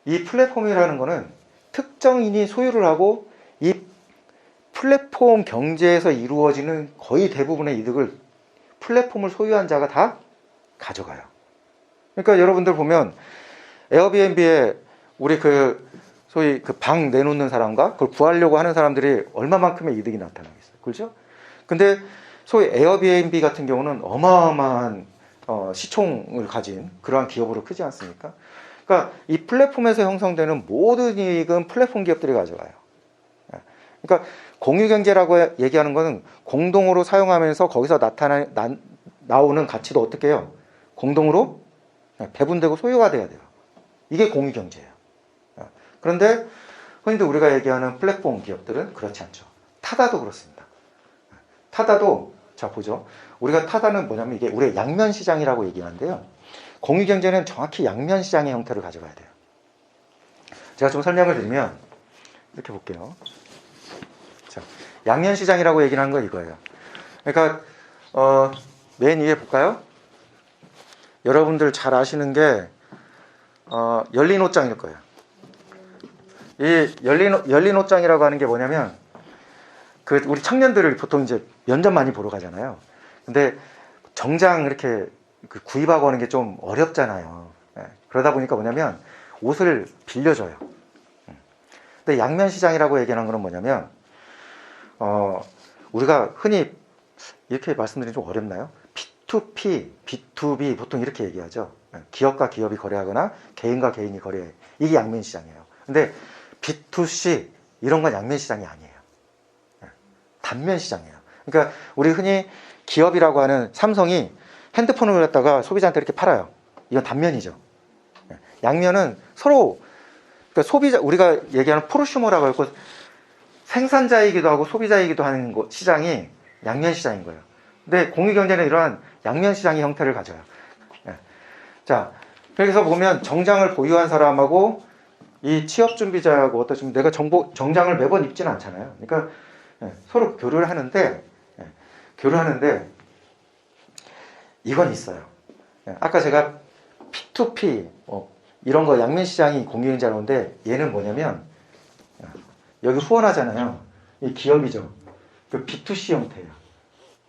이 플랫폼이라는 거는 특정인이 소유를 하고 이 플랫폼 경제에서 이루어지는 거의 대부분의 이득을 플랫폼을 소유한 자가 다 가져가요. 그러니까 여러분들 보면 에어비앤비에 우리 소위 방 내놓는 사람과 그걸 구하려고 하는 사람들이 얼마만큼의 이득이 나타나겠어요. 그렇죠? 근데 소위 에어비앤비 같은 경우는 어마어마한 시총을 가진 그러한 기업으로 크지 않습니까? 그러니까 이 플랫폼에서 형성되는 모든 이익은 플랫폼 기업들이 가져가요. 그러니까 공유경제라고 얘기하는 것은 공동으로 사용하면서 거기서 나오는 가치도 어떻게 해요? 공동으로 배분되고 소유화돼야 돼요. 이게 공유경제예요. 그런데 흔히도 우리가 얘기하는 플랫폼 기업들은 그렇지 않죠. 타다도 그렇습니다. 타다도 자 보죠. 우리가 타다는 뭐냐면 이게 우리의 양면 시장이라고 얘기하는데요. 공유경제는 정확히 양면 시장의 형태를 가져가야 돼요. 제가 좀 설명을 드리면 이렇게 볼게요. 자, 양면 시장이라고 얘기를 하는 건 이거예요. 그러니까 맨 위에 볼까요? 여러분들 잘 아시는 게 열린 옷장일 거예요. 이 열린 옷장이라고 하는 게 뭐냐면 그 우리 청년들을 보통 이제 면접 많이 보러 가잖아요. 근데 정장 이렇게 구입하고 하는 게 좀 어렵잖아요. 예, 그러다 보니까 뭐냐면 옷을 빌려줘요. 근데 양면 시장이라고 얘기하는 거는 뭐냐면 우리가 흔히 이렇게 말씀드리면 좀 어렵나요? P2P, B2B 보통 이렇게 얘기하죠. 기업과 기업이 거래하거나 개인과 개인이 거래해. 이게 양면 시장이에요. 근데 B2C 이런 건 양면 시장이 아니에요. 단면 시장이에요. 그러니까 우리 흔히 기업이라고 하는 삼성이 핸드폰을 갖다가 소비자한테 이렇게 팔아요. 이건 단면이죠. 양면은 서로 그러니까 소비자 우리가 얘기하는 프로슈머라고 하고 생산자이기도 하고 소비자이기도 하는 시장이 양면 시장인 거예요. 근데 공유경제는 이러한 양면 시장의 형태를 가져요. 자, 여기서 보면 정장을 보유한 사람하고 이 취업 준비자하고 어떠시면 내가 정장을 매번 입지는 않잖아요. 그러니까 서로 교류를 하는데 이건 있어요. 아까 제가 P2P 이런 거 양면 시장이 공유경제라는데 얘는 뭐냐면 여기 후원하잖아요. 이 기업이죠. 그 B2C 형태예요.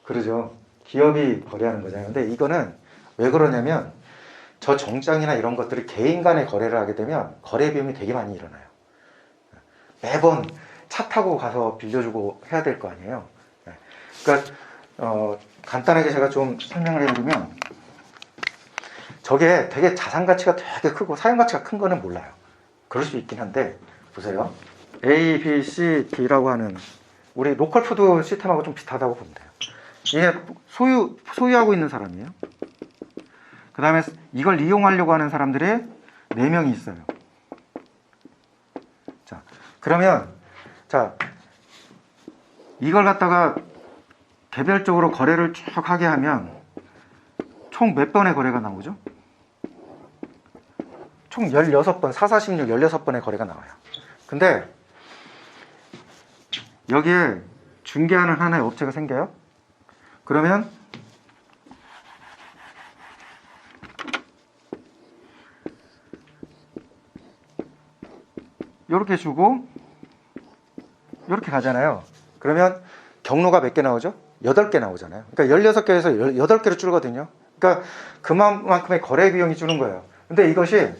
그러죠. 기업이 거래하는 거잖아요. 근데 이거는 왜 그러냐면 저 정장이나 이런 것들이 개인 간의 거래를 하게 되면 거래 비용이 되게 많이 일어나요. 매번 차 타고 가서 빌려주고 해야 될 거 아니에요. 그러니까 간단하게 제가 좀 설명을 해드리면 저게 되게 자산 가치가 되게 크고 사용 가치가 큰 거는 몰라요. 그럴 수 있긴 한데 보세요. A, B, C, D라고 하는 우리 로컬 푸드 시스템하고 좀 비슷하다고 보면 돼요. 이게 소유하고 있는 사람이에요. 그 다음에 이걸 이용하려고 하는 사람들의 4명이 있어요. 자, 그러면 자 이걸 갖다가 개별적으로 거래를 쭉 하게 하면 총 몇 번의 거래가 나오죠? 총 16번, 4, 4, 16, 16번의 거래가 나와요. 근데 여기에 중개하는 하나의 업체가 생겨요. 그러면 이렇게 주고 이렇게 가잖아요. 그러면 경로가 몇 개 나오죠? 8개 나오잖아요. 그러니까 16개에서 8개로 줄거든요. 그러니까 그만큼의 거래 비용이 주는 거예요. 근데 이것이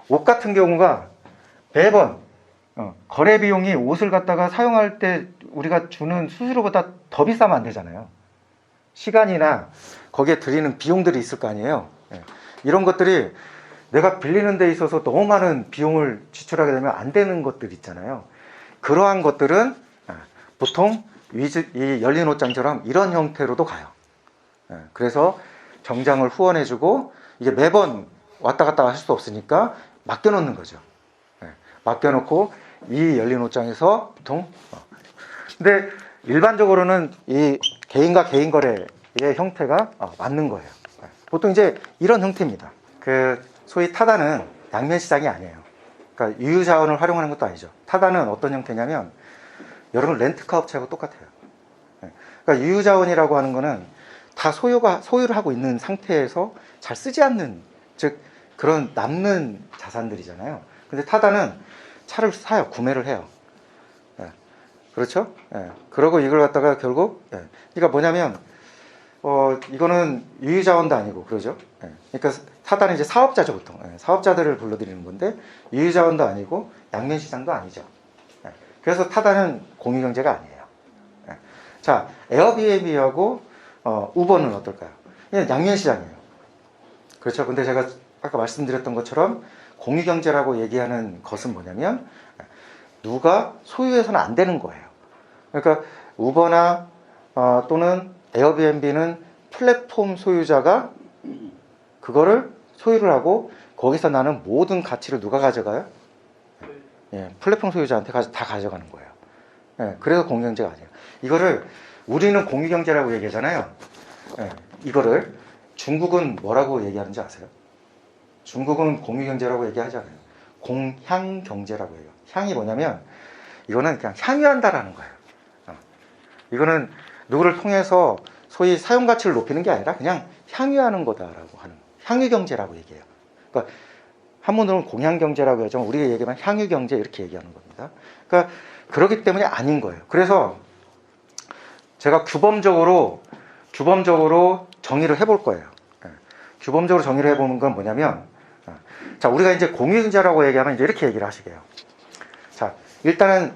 옷 같은 경우가 매번 거래 비용이 옷을 갖다가 사용할 때 우리가 주는 수수료보다 더 비싸면 안 되잖아요. 시간이나 거기에 들이는 비용들이 있을 거 아니에요. 이런 것들이 내가 빌리는 데 있어서 너무 많은 비용을 지출하게 되면 안 되는 것들 있잖아요. 그러한 것들은 보통 이 열린 옷장처럼 이런 형태로도 가요. 그래서 정장을 후원해주고 이게 매번 왔다 갔다 할 수 없으니까 맡겨놓는 거죠. 맡겨놓고 이 열린 옷장에서 보통 근데 일반적으로는 이 개인과 개인 거래의 형태가 맞는 거예요. 보통 이제 이런 형태입니다. 그 소위 타다는 양면 시장이 아니에요. 그러니까 유유자원을 활용하는 것도 아니죠. 타다는 어떤 형태냐면 여러분 렌트카 업체하고 똑같아요. 그러니까 유유자원이라고 하는 거는 다 소유를 하고 있는 상태에서 잘 쓰지 않는 즉 그런 남는 자산들이잖아요. 근데 타다는 차를 사요. 구매를 해요. 그렇죠? 그러고 이걸 갖다가 결국 그러니까 뭐냐면 이거는 유유자원도 아니고 그러죠. 그러니까 타다는 이제 사업자죠 보통. 사업자들을 불러들이는 건데 유유자원도 아니고 양면시장도 아니죠. 그래서 타다는 공유경제가 아니에요. 자, 에어비앤비하고 우버는 어떨까요? 그냥 양면시장이에요. 그렇죠. 근데 제가 아까 말씀드렸던 것처럼 공유경제라고 얘기하는 것은 뭐냐면 누가 소유해서는 안 되는 거예요. 그러니까 우버나 또는 에어비앤비는 플랫폼 소유자가 그거를 소유를 하고 거기서 나는 모든 가치를 누가 가져가요? 예, 플랫폼 소유자한테 다 가져가는 거예요. 예, 그래서 공유경제가 아니에요. 이거를 우리는 공유경제라고 얘기하잖아요. 예, 이거를 중국은 뭐라고 얘기하는지 아세요? 중국은 공유경제라고 얘기하잖아요. 공향경제라고 해요. 향이 뭐냐면 이거는 그냥 향유한다라는 거예요. 이거는 누구를 통해서 소위 사용가치를 높이는 게 아니라 그냥 향유하는 거다라고 하는 향유경제라고 얘기해요. 그러니까 한문으로는 공향경제라고 하죠. 우리가 얘기하면 향유경제 이렇게 얘기하는 겁니다. 그러니까 그렇기 때문에 아닌 거예요. 그래서 제가 규범적으로 정의를 해볼 거예요. 규범적으로 정의를 해보는 건 뭐냐면, 자, 우리가 이제 공유경제라고 얘기하면 이제 이렇게 얘기를 하시게요. 자, 일단은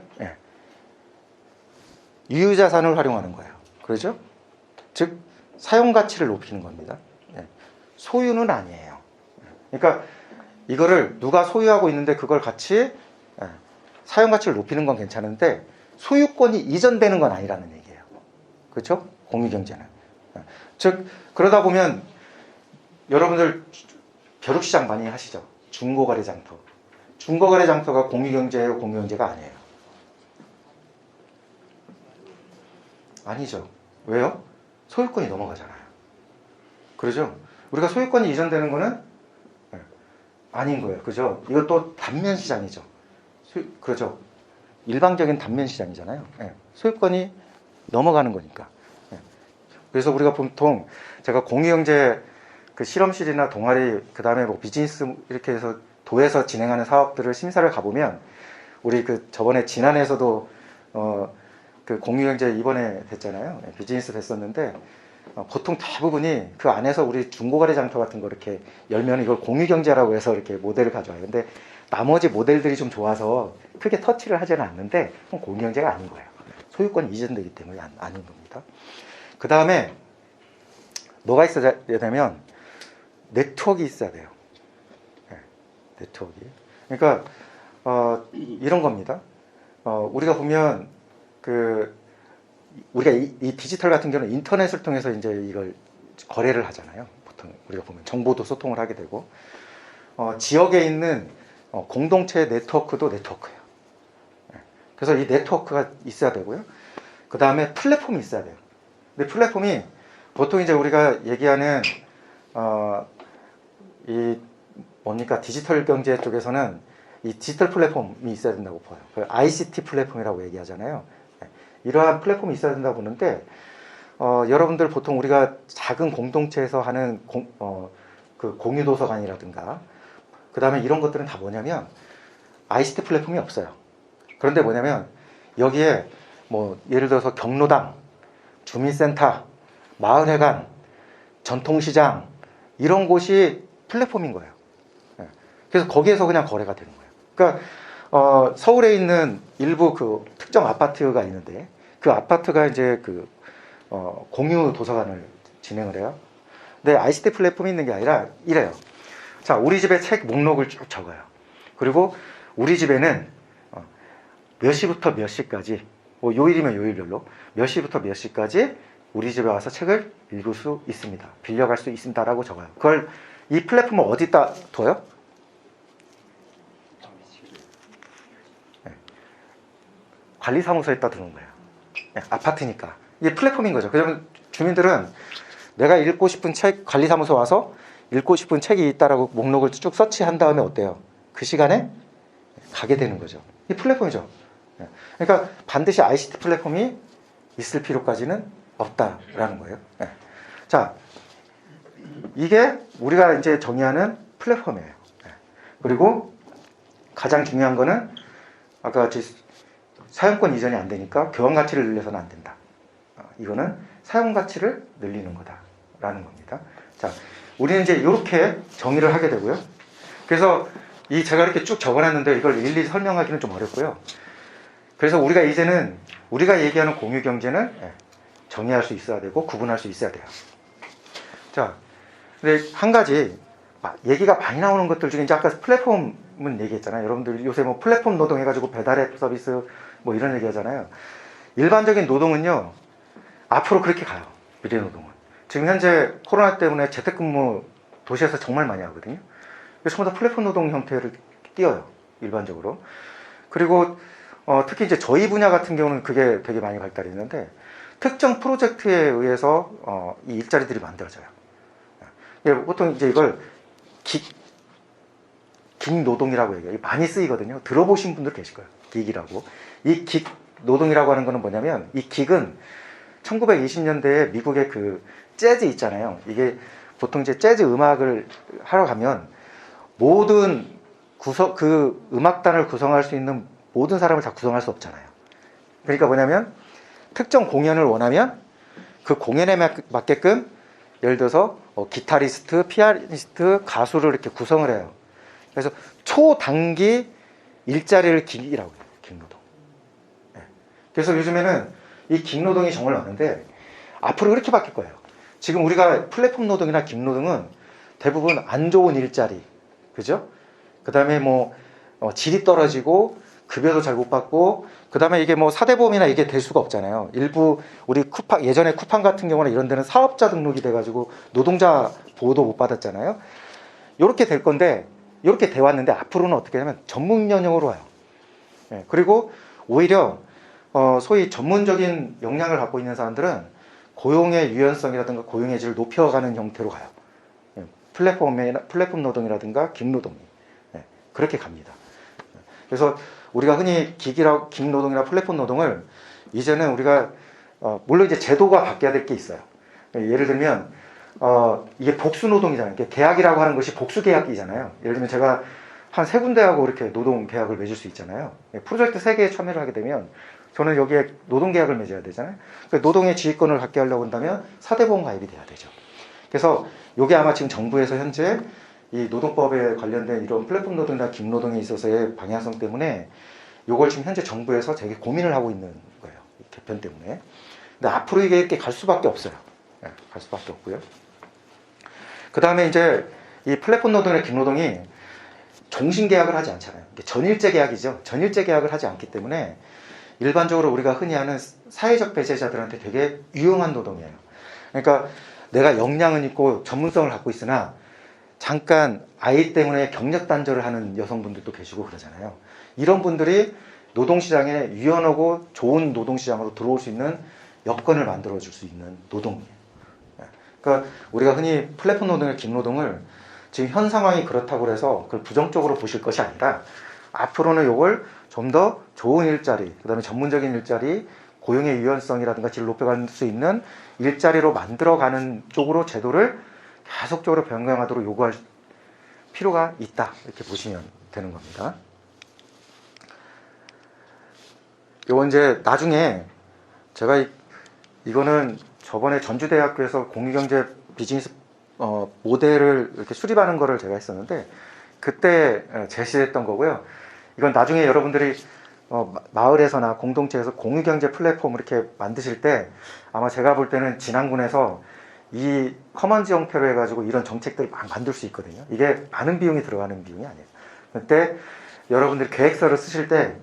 유유자산을 활용하는 거예요. 그렇죠? 즉 사용가치를 높이는 겁니다. 소유는 아니에요. 그러니까 이거를 누가 소유하고 있는데 그걸 같이 사용가치를 높이는 건 괜찮은데 소유권이 이전되는 건 아니라는 얘기예요. 그렇죠? 공유경제는. 즉 그러다 보면 여러분들 벼룩시장 많이 하시죠? 중고거래 장터. 중고거래 장터가 공유경제예요? 공유경제가 아니에요? 아니죠. 왜요? 소유권이 넘어가잖아요. 그러죠? 우리가 소유권이 이전되는 거는 아닌 거예요. 그죠? 이것도 단면 시장이죠. 그렇죠? 일방적인 단면 시장이잖아요. 소유권이 넘어가는 거니까. 그래서 우리가 보통 제가 공유경제 그 실험실이나 동아리 그 다음에 뭐 비즈니스 이렇게 해서 도에서 진행하는 사업들을 심사를 가보면 우리 그 저번에 지난해에서도 그 공유경제 이번에 됐잖아요. 비즈니스 됐었는데 보통 대부분이 그 안에서 우리 중고거래 장터 같은 거 이렇게 열면 이걸 공유경제라고 해서 이렇게 모델을 가져와요. 근데 나머지 모델들이 좀 좋아서 크게 터치를 하지는 않는데 그건 공유경제가 아닌 거예요. 소유권이 이전되기 때문에 아닌 겁니다. 그 다음에 뭐가 있어야 되냐면 네트워크가 있어야 돼요. 네트워크. 그러니까 이런 겁니다. 우리가 보면 우리가 이 디지털 같은 경우는 인터넷을 통해서 이제 이걸 거래를 하잖아요. 보통 우리가 보면 정보도 소통을 하게 되고 지역에 있는 공동체 네트워크도 네트워크예요. 그래서 이 네트워크가 있어야 되고요. 그 다음에 플랫폼이 있어야 돼요. 근데 플랫폼이 보통 이제 우리가 얘기하는 이 뭡니까 디지털 경제 쪽에서는 이 디지털 플랫폼이 있어야 된다고 봐요. 그 ICT 플랫폼이라고 얘기하잖아요. 이러한 플랫폼이 있어야 된다고 보는데 여러분들 보통 우리가 작은 공동체에서 하는 그 공유 도서관이라든가 그 다음에 이런 것들은 다 뭐냐면 ICT 플랫폼이 없어요. 그런데 뭐냐면 여기에 뭐 예를 들어서 경로당, 주민센터, 마을회관, 전통시장 이런 곳이 플랫폼인 거예요. 그래서 거기에서 그냥 거래가 되는 거예요. 그러니까 서울에 있는 일부 그 특정 아파트가 있는데 그 아파트가 이제 공유 도서관을 진행을 해요. 근데 ICT 플랫폼이 있는 게 아니라 이래요. 자, 우리 집에 책 목록을 쭉 적어요. 그리고 우리 집에는 몇 시부터 몇 시까지, 뭐 요일이면 요일별로 몇 시부터 몇 시까지 우리 집에 와서 책을 읽을 수 있습니다. 빌려갈 수 있습니다라고 적어요. 그걸 이 플랫폼을 어디다 둬요? 관리사무소에다 두는 거예요. 아파트니까. 이게 플랫폼인 거죠. 그러면 주민들은 내가 읽고 싶은 책 관리사무소 와서 읽고 싶은 책이 있다라고 목록을 쭉 서치한 다음에 어때요? 그 시간에 가게 되는 거죠. 이게 플랫폼이죠. 그러니까 반드시 ICT 플랫폼이 있을 필요까지는 없다라는 거예요. 자, 이게 우리가 이제 정의하는 플랫폼이에요. 그리고 가장 중요한 거는 아까 같이 사용권 이전이 안 되니까 교환 가치를 늘려서는 안 된다. 이거는 사용 가치를 늘리는 거다라는 겁니다. 자, 우리는 이제 이렇게 정의를 하게 되고요. 그래서 제가 이렇게 쭉 적어놨는데 이걸 일일이 설명하기는 좀 어렵고요. 그래서 우리가 이제는 우리가 얘기하는 공유 경제는 정의할 수 있어야 되고 구분할 수 있어야 돼요. 자, 근데 한 가지 얘기가 많이 나오는 것들 중에 이제 아까 플랫폼은 얘기했잖아요. 여러분들 요새 뭐 플랫폼 노동 해가지고 배달앱 서비스 뭐 이런 얘기 하잖아요. 일반적인 노동은요, 앞으로 그렇게 가요. 미래 노동은. 지금 현재 코로나 때문에 재택근무 도시에서 정말 많이 하거든요. 그래서 전부 다 플랫폼 노동 형태를 띄어요. 일반적으로. 그리고 특히 이제 저희 분야 같은 경우는 그게 되게 많이 발달이 있는데 특정 프로젝트에 의해서 이 일자리들이 만들어져요. 보통 이제 이걸 긱노동이라고 얘기해요. 많이 쓰이거든요. 들어보신 분들 계실 거예요. 긱이라고. 이 긱노동이라고 하는 거는 뭐냐면 이 긱은 1920년대에 미국의 그 재즈 있잖아요. 이게 보통 이제 재즈 음악을 하러 가면 모든 그 음악단을 구성할 수 있는 모든 사람을 다 구성할 수 없잖아요. 그러니까 뭐냐면 특정 공연을 원하면 그 공연에 맞게끔 예를 들어서 기타리스트, 피아니스트, 가수를 이렇게 구성을 해요. 그래서 초단기 일자리를 긱이라고 해요. 긱노동. 네. 그래서 요즘에는 이 긱노동이 정말 많은데 앞으로 이렇게 바뀔 거예요. 지금 우리가 플랫폼 노동이나 긱노동은 대부분 안 좋은 일자리, 그죠? 그 다음에 뭐 질이 떨어지고 급여도 잘 못 받고, 그 다음에 이게 뭐 사대보험이나 이게 될 수가 없잖아요. 일부 우리 쿠팡, 예전에 쿠팡 같은 경우는 이런 데는 사업자 등록이 돼가지고 노동자 보호도 못 받았잖아요. 이렇게 될 건데, 이렇게 돼 왔는데 앞으로는 어떻게 하면 전문 영역으로 와요. 네, 그리고 오히려 소위 전문적인 역량을 갖고 있는 사람들은 고용의 유연성이라든가 고용의 질을 높여가는 형태로 가요. 네, 플랫폼 노동이라든가 긱노동이 그렇게 갑니다. 그래서 우리가 흔히 긱노동이나 플랫폼 노동을 이제는 우리가 물론 이제 제도가 바뀌어야 될 게 있어요. 예를 들면 이게 복수 노동이잖아요. 계약이라고 하는 것이 복수 계약이잖아요. 예를 들면 제가 한 3군데하고 이렇게 노동 계약을 맺을 수 있잖아요. 프로젝트 3개에 참여를 하게 되면 저는 여기에 노동 계약을 맺어야 되잖아요. 노동의 지휘권을 갖게 하려고 한다면 사대보험 가입이 돼야 되죠. 그래서 이게 아마 지금 정부에서 현재 이 노동법에 관련된 이런 플랫폼 노동이나 긱노동에 있어서의 방향성 때문에 이걸 지금 현재 정부에서 되게 고민을 하고 있는 거예요. 이 개편 때문에. 근데 앞으로 이게 이렇게 갈 수밖에 없어요. 갈 수밖에 없고요. 그 다음에 이제 이 플랫폼 노동이나 긱노동이 종신 계약을 하지 않잖아요. 전일제 계약이죠. 전일제 계약을 하지 않기 때문에 일반적으로 우리가 흔히 하는 사회적 배제자들한테 되게 유용한 노동이에요. 그러니까 내가 역량은 있고 전문성을 갖고 있으나 잠깐 아이 때문에 경력 단절을 하는 여성분들도 계시고 그러잖아요. 이런 분들이 노동시장에 유연하고 좋은 노동시장으로 들어올 수 있는 여건을 만들어줄 수 있는 노동이에요. 그러니까 우리가 흔히 플랫폼 노동과 긱노동을 지금 현 상황이 그렇다고 해서 그걸 부정적으로 보실 것이 아니라 앞으로는 이걸 좀 더 좋은 일자리, 그 다음에 전문적인 일자리, 고용의 유연성이라든가 질을 높여갈 수 있는 일자리로 만들어가는 쪽으로 제도를 계속적으로 변경하도록 요구할 필요가 있다, 이렇게 보시면 되는 겁니다. 요거 이제 나중에 제가 이거는 저번에 전주대학교에서 공유경제 비즈니스 모델을 이렇게 수립하는 거를 제가 했었는데 그때 제시했던 거고요. 이건 나중에 여러분들이 마을에서나 공동체에서 공유경제 플랫폼을 이렇게 만드실 때 아마 제가 볼 때는 진안군에서 이 커먼즈 형태로 해가지고 이런 정책들을 막 만들 수 있거든요. 이게 많은 비용이 들어가는 비용이 아니에요. 그때 여러분들이 계획서를 쓰실 때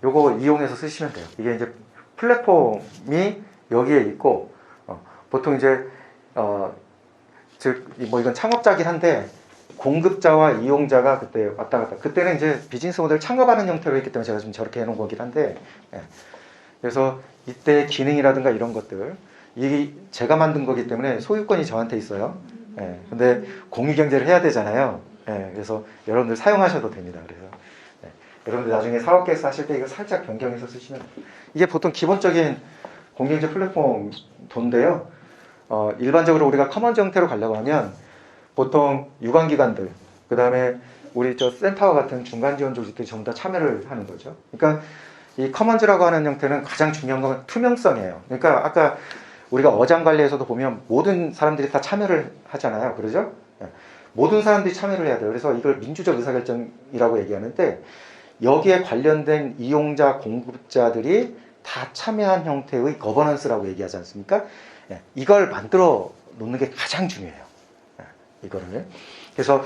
요거 이용해서 쓰시면 돼요. 이게 이제 플랫폼이 여기에 있고 보통 이제 즉 뭐 이건 창업자긴 한데 공급자와 이용자가 그때 왔다 갔다. 그때는 이제 비즈니스 모델 창업하는 형태로 했기 때문에 제가 좀 저렇게 해놓은 거긴 한데 그래서 이때 기능이라든가 이런 것들 이 제가 만든 거기 때문에 소유권이 저한테 있어요. 근데 공유경제를 해야 되잖아요. 그래서 여러분들 사용하셔도 됩니다. 그래서 여러분들 나중에 사업계획서 하실 때 이거 살짝 변경해서 쓰시면 이게 보통 기본적인 공유경제 플랫폼 돈인데요. 일반적으로 우리가 커먼즈 형태로 가려고 하면 보통 유관기관들, 그 다음에 우리 저 센터와 같은 중간 지원 조직들이 전부 다 참여를 하는 거죠. 그러니까 이 커먼즈라고 하는 형태는 가장 중요한 건 투명성이에요. 그러니까 아까 우리가 어장 관리에서도 보면 모든 사람들이 다 참여를 하잖아요. 그러죠? 모든 사람들이 참여를 해야 돼요. 그래서 이걸 민주적 의사결정이라고 얘기하는데 여기에 관련된 이용자, 공급자들이 다 참여한 형태의 거버넌스라고 얘기하지 않습니까? 이걸 만들어 놓는 게 가장 중요해요. 이거를. 그래서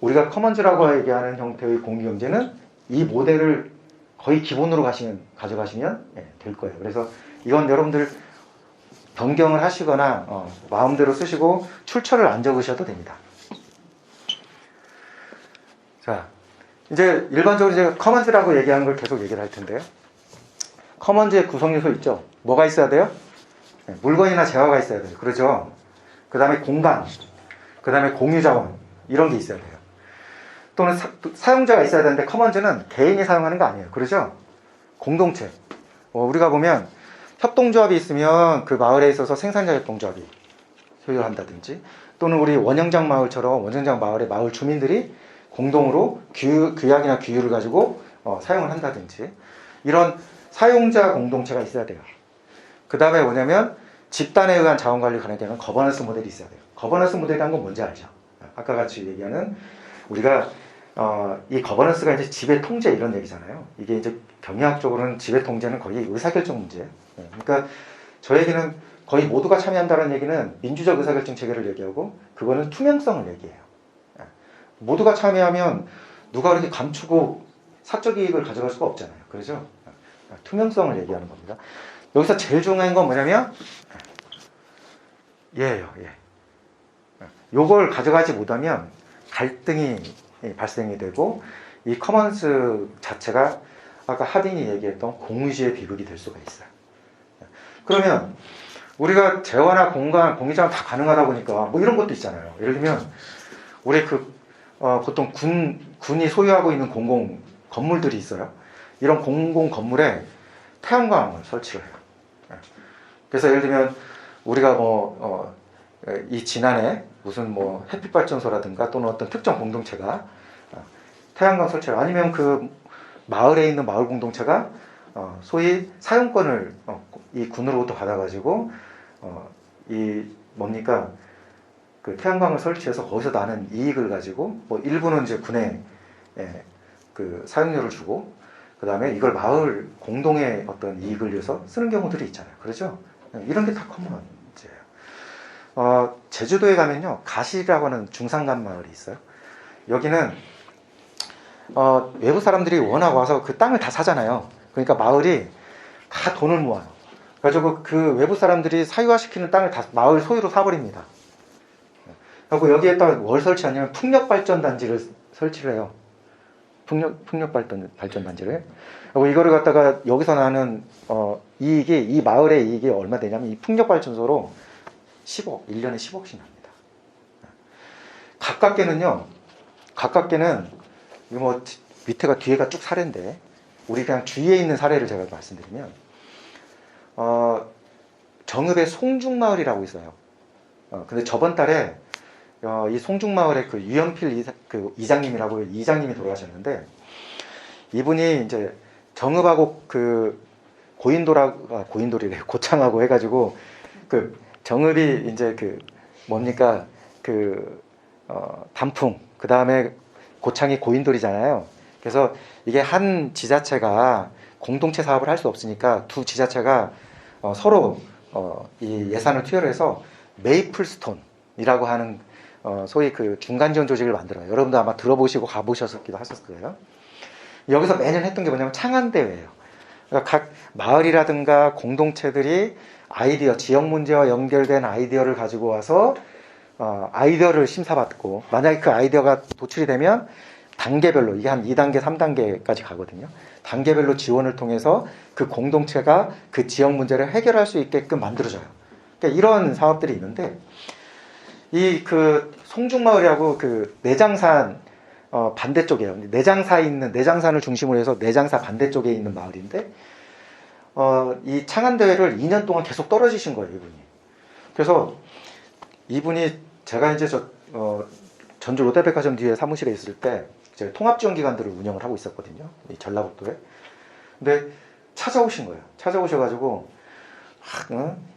우리가 커먼즈라고 얘기하는 형태의 공유경제는 이 모델을 거의 기본으로 가져가시면 될 거예요. 그래서 이건 여러분들 변경을 하시거나 마음대로 쓰시고 출처를 안 적으셔도 됩니다. 자, 이제 일반적으로 이제 커먼즈라고 얘기하는 걸 계속 얘기를 할 텐데요. 커먼즈의 구성 요소 있죠. 뭐가 있어야 돼요? 네, 물건이나 재화가 있어야 돼요. 그렇죠? 그 다음에 공간, 그 다음에 공유 자원 이런 게 있어야 돼요. 또는 사용자가 있어야 되는데 커먼즈는 개인이 사용하는 거 아니에요. 그렇죠? 공동체. 우리가 보면 협동조합이 있으면 그 마을에 있어서 생산자 협동조합이 소유한다든지, 또는 우리 원영장 마을처럼 원영장 마을의 마을 주민들이 공동으로 규약이나 규율을 가지고 사용을 한다든지, 이런 사용자 공동체가 있어야 돼요. 그 다음에 뭐냐면 집단에 의한 자원관리 관련되는 거버넌스 모델이 있어야 돼요. 거버넌스 모델이라는 건 뭔지 알죠? 아까 같이 얘기하는 우리가 이 거버넌스가 이제 지배 통제 이런 얘기잖아요. 이게 이제 경영학적으로는 지배 통제는 거의 의사결정 문제예요. 그러니까 저 얘기는 거의 모두가 참여한다는 얘기는 민주적 의사결정 체계를 얘기하고, 그거는 투명성을 얘기해요. 모두가 참여하면 누가 그렇게 감추고 사적 이익을 가져갈 수가 없잖아요. 그렇죠? 투명성을 얘기하는 겁니다. 여기서 제일 중요한 건 뭐냐면 얘예요. 예. 요걸 가져가지 못하면 갈등이 발생이 되고, 이 커먼스 자체가 아까 하딘이 얘기했던 공유지의 비극이 될 수가 있어요. 그러면 우리가 재화나 공간, 공유자원 다 가능하다 보니까 뭐 이런 것도 있잖아요. 예를 들면 우리 보통 군이 소유하고 있는 공공 건물들이 있어요. 이런 공공 건물에 태양광을 설치를 해요. 그래서 예를 들면 우리가 이 지난해 무슨 햇빛 발전소라든가 또는 어떤 특정 공동체가 태양광 설치를, 아니면 그 마을에 있는 마을 공동체가 소위 사용권을 이 군으로부터 받아가지고 그 태양광을 설치해서 거기서 나는 이익을 가지고 일부는 이제 군에 그 사용료를 주고, 그 다음에 이걸 마을 공동의 어떤 이익을 위해서 쓰는 경우들이 있잖아요. 그렇죠? 이런 게 다 커먼즈예요. 제주도에 가면요, 가시라고 하는 중산간 마을이 있어요. 여기는 외부 사람들이 워낙 와서 그 땅을 다 사잖아요. 그러니까 마을이 다 돈을 모아요. 그래가지고 그 외부 사람들이 사유화시키는 땅을 다 마을 소유로 사버립니다. 그리고 여기에다가 뭘 설치하냐면 풍력발전단지를 설치를 해요. 풍력발전단지를. 그리고 이거를 갖다가 여기서 나는 이익이, 이 마을의 이익이 얼마 되냐면 이 풍력발전소로 10억, 1년에 10억씩 납니다. 가깝게는 이거 밑에가 뒤에가 쭉 사례인데, 우리 그냥 주위에 있는 사례를 제가 말씀드리면 정읍의 송중마을이라고 있어요. 근데 저번 달에 이 송중마을의 그 유연필 이장님이라고 이장님이 돌아가셨는데, 이분이 이제 정읍하고 그 고인돌이래, 고창하고 해가지고 그 정읍이 이제 단풍, 그 다음에 고창이 고인돌이잖아요. 그래서 이게 한 지자체가 공동체 사업을 할 수 없으니까 두 지자체가 서로 이 예산을 투여해서 메이플스톤이라고 하는 소위 그 중간 지원 조직을 만들어요. 여러분도 아마 들어보시고 가보셨기도 하셨을 거예요. 여기서 매년 했던 게 뭐냐면 창안대회예요. 그러니까 각 마을이라든가 공동체들이 아이디어, 지역 문제와 연결된 아이디어를 가지고 와서 아이디어를 심사받고, 만약에 그 아이디어가 도출이 되면 단계별로, 이게 한 2단계, 3단계까지 가거든요. 단계별로 지원을 통해서 그 공동체가 그 지역 문제를 해결할 수 있게끔 만들어져요. 그러니까 이런 사업들이 있는데, 이 송중마을이라고 내장산 반대쪽이에요. 내장산을 중심으로 해서 내장사 반대쪽에 있는 마을인데, 이 창안대회를 2년 동안 계속 떨어지신 거예요, 이분이. 그래서 이분이, 제가 이제 전주 롯데백화점 뒤에 사무실에 있을 때 제가 통합지원기관들을 운영을 하고 있었거든요, 이 전라북도에. 근데 찾아오신 거예요. 찾아오셔가지고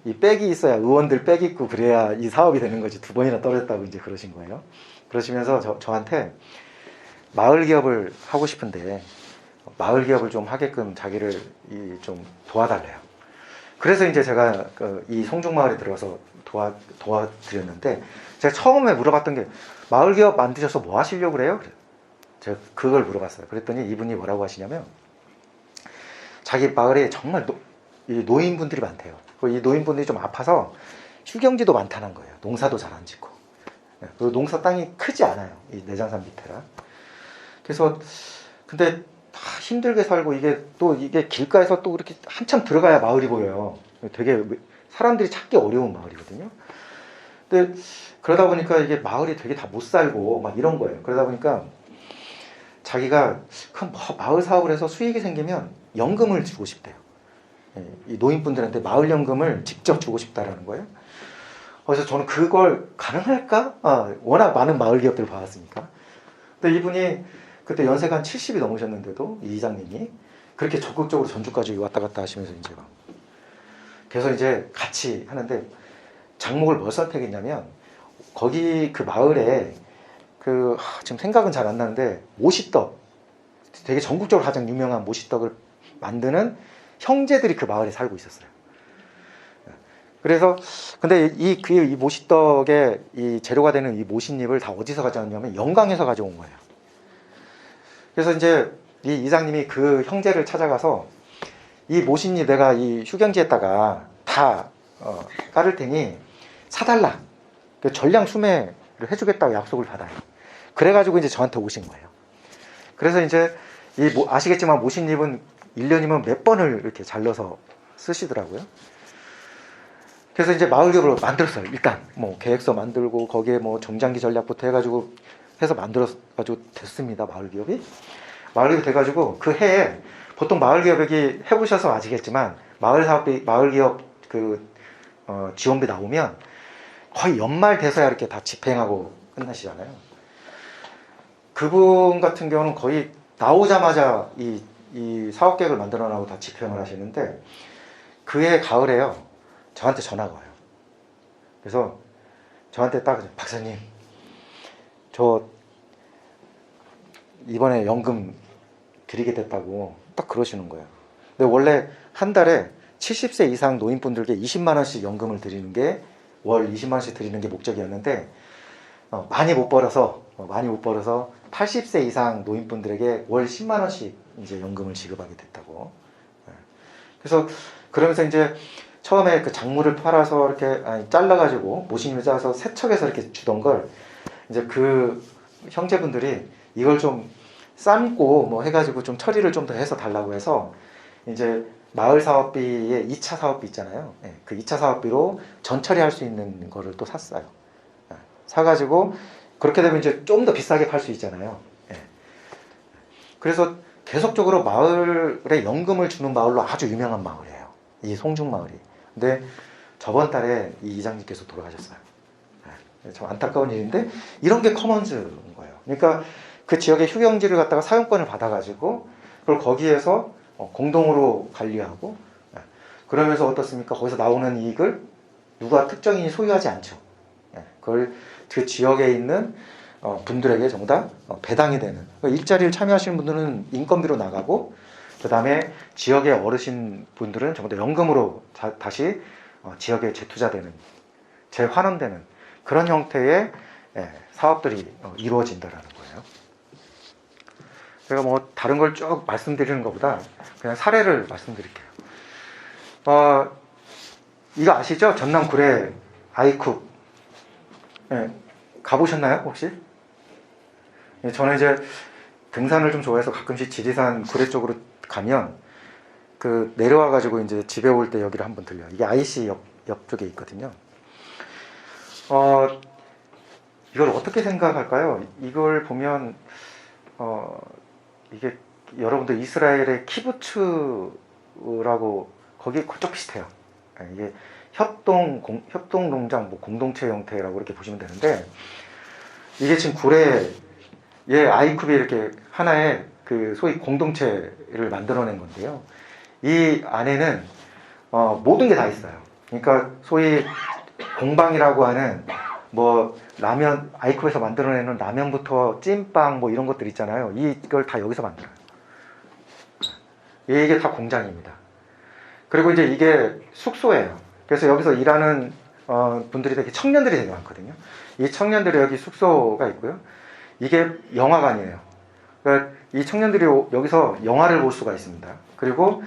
이 백이 있어야, 의원들 백 있고 그래야 이 사업이 되는 거지, 2번이나 떨어졌다고 이제 그러신 거예요. 그러시면서 저한테 마을 기업을 하고 싶은데 마을 기업을 좀 하게끔 자기를 좀 도와달래요. 그래서 이제 제가 이 송중마을에 들어가서 도와드렸는데, 제가 처음에 물어봤던 게 마을 기업 만드셔서 뭐 하시려고 그래요? 제가 그걸 물어봤어요. 그랬더니 이분이 뭐라고 하시냐면, 자기 마을에 정말 노인분들이 많대요. 이 노인분들이 좀 아파서 휴경지도 많다는 거예요. 농사도 잘 안 짓고. 그리고 농사 땅이 크지 않아요, 이 내장산 밑에라. 그래서 근데 다 힘들게 살고 이게 길가에서 또 이렇게 한참 들어가야 마을이 보여요. 되게 사람들이 찾기 어려운 마을이거든요. 근데 그러다 보니까 이게 마을이 되게 다 못 살고 막 이런 거예요. 그러다 보니까 자기가 그 마을 사업을 해서 수익이 생기면 연금을 주고 싶대요. 이 노인분들한테 마을 연금을 직접 주고 싶다라는 거예요. 그래서 저는 그걸 가능할까? 워낙 많은 마을 기업들을 봐왔으니까. 근데 이분이 그때 연세가 한 70이 넘으셨는데도 이 이장님이 그렇게 적극적으로 전주까지 왔다 갔다 하시면서 이제 막 그래서 이제 같이 하는데 장목을 뭘 선택했냐면 거기 그 마을에 지금 생각은 잘 안 나는데 모시떡 되게 전국적으로 가장 유명한 모시떡을 만드는 형제들이 그 마을에 살고 있었어요. 그래서 근데 이 모시떡의 이 재료가 되는 이 모신잎을 다 어디서 가져왔냐면 영광에서 가져온 거예요. 그래서 이제 이 이장님이 그 형제를 찾아가서 이 모신잎 내가 이 휴경지에다가 다 깔을 테니 사달라. 전량 수매를 해주겠다고 약속을 받아요. 그래가지고 이제 저한테 오신 거예요. 그래서 이제 아시겠지만 모신잎은 1년이면 몇 번을 이렇게 잘라서 쓰시더라고요. 그래서 이제 마을기업을 만들었어요. 일단 뭐 계획서 만들고 거기에 뭐 정장기 전략부터 해가지고 해서 만들어가지고 됐습니다. 마을기업이 돼가지고 그 해에 보통 마을기업이 해보셔서 아시겠지만 마을기업 지원비 나오면 거의 연말 돼서야 이렇게 다 집행하고 끝나시잖아요. 그분 같은 경우는 거의 나오자마자 이 사업계획을 만들어 나고 다 집행을 하시는데 그해 가을에요. 저한테 전화가 와요. 그래서 저한테 딱 박사님 저 이번에 연금 드리게 됐다고 딱 그러시는 거예요. 근데 원래 한 달에 70세 이상 노인분들께 20만 원씩 연금을 드리는 게 월 20만 원씩 드리는 게 목적이었는데 많이 못 벌어서 80세 이상 노인분들에게 월 10만 원씩 이제 연금을 지급하게 됐다고. 그래서 그러면서 이제 처음에 그 작물을 팔아서 이렇게 잘라가지고 모신잎을 짜서 세척해서 이렇게 주던 걸 이제 그 형제분들이 이걸 좀 삶고 뭐 해가지고 좀 처리를 좀 더 해서 달라고 해서 이제 마을 사업비의 2차 사업비 있잖아요. 그 2차 사업비로 전 처리할 수 있는 거를 또 샀어요. 사가지고 그렇게 되면 이제 좀 더 비싸게 팔 수 있잖아요. 그래서 계속적으로 마을에 연금을 주는 마을로 아주 유명한 마을이에요. 이 송중마을이. 근데 저번 달에 이 이장님께서 돌아가셨어요. 좀 안타까운 일인데 이런 게 커먼즈인 거예요. 그러니까 그 지역의 휴경지를 갖다가 사용권을 받아가지고 그걸 거기에서 공동으로 관리하고 그러면서 어떻습니까? 거기서 나오는 이익을 누가 특정인이 소유하지 않죠. 그걸 그 지역에 있는 분들에게 전부 다 배당이 되는 일자리를 참여하시는 분들은 인건비로 나가고 그 다음에 지역의 어르신 분들은 전부 다 연금으로 다시 지역에 재투자되는 재환원되는 그런 형태의 사업들이 이루어진다라는 거예요. 제가 뭐 다른 걸 쭉 말씀드리는 것보다 그냥 사례를 말씀드릴게요. 이거 아시죠? 전남 구례 아이쿡. 가보셨나요 혹시? 저는 이제 등산을 좀 좋아해서 가끔씩 지리산 구례 쪽으로 가면 그 내려와가지고 이제 집에 올 때 여기를 한번 들려요. 이게 IC 옆쪽에 있거든요. 이걸 어떻게 생각할까요? 이걸 보면 이게 여러분들 이스라엘의 키부츠라고 거기 그쪽 비슷해요. 이게 협동농장 뭐 공동체 형태라고 이렇게 보시면 되는데 이게 지금 구례의 아이쿱이 이렇게 하나의 그 소위 공동체를 만들어낸 건데요. 이 안에는 모든 게 다 있어요. 그러니까 소위 공방이라고 하는 뭐 라면 아이쿱에서 만들어내는 라면부터 찐빵 뭐 이런 것들 있잖아요. 이걸 다 여기서 만들어요. 이게 다 공장입니다. 그리고 이제 이게 숙소예요. 그래서 여기서 일하는 분들이 청년들이 되게 많거든요. 이 청년들이 여기 숙소가 있고요. 이게 영화관이에요. 그러니까 이 청년들이 여기서 영화를 볼 수가 있습니다. 그리고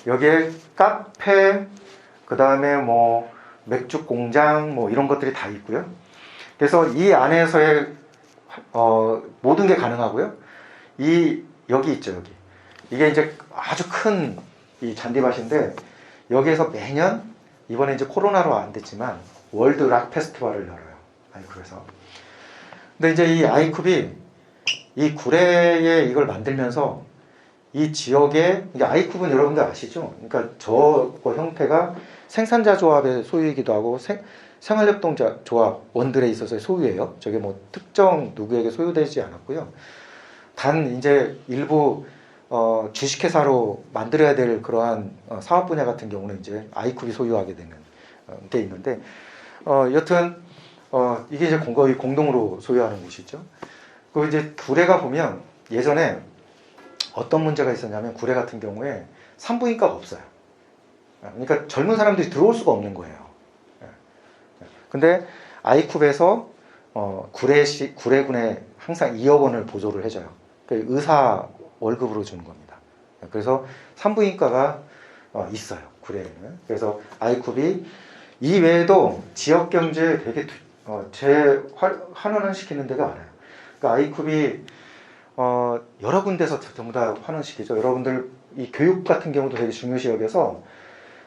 여기에 카페, 그 다음에 뭐 맥주 공장 뭐 이런 것들이 다 있고요. 그래서 이 안에서의 모든 게 가능하고요. 이 여기 있죠, 여기. 이게 이제 아주 큰 이 잔디밭인데 여기에서 매년 이번에 이제 코로나로 안 됐지만 월드 락 페스티벌을 열어요. 아이쿱에서. 근데 이제 이 아이쿱이 이 구례에 이걸 만들면서 이 지역에 이게 아이쿱은 여러분들 아시죠? 그러니까 저거 형태가 생산자 조합의 소유이기도 하고 생활협동자 조합 원들에 있어서의 소유예요. 저게 뭐 특정 누구에게 소유되지 않았고요. 단 이제 일부 주식회사로 만들어야 될 그러한 사업 분야 같은 경우는 이제 아이쿱이 소유하게 되는 게 있는데 여튼 이게 이제 거의 공동으로 소유하는 곳이죠. 그 이제 구례가 보면 예전에 어떤 문제가 있었냐면 구례 같은 경우에 산부인과가 없어요. 그러니까 젊은 사람들이 들어올 수가 없는 거예요. 근데 아이쿱에서 구례군에 항상 2억 원을 보조를 해줘요. 의사 월급으로 주는 겁니다. 그래서 산부인과가 있어요. 구례에는. 그래서 아이쿱이 이 외에도 지역 경제에 되게 환원시키는 데가 많아요. 그러니까 아이쿱이 여러 군데서 전부 다 환원시키죠. 여러분들 이 교육 같은 경우도 되게 중요시 여겨서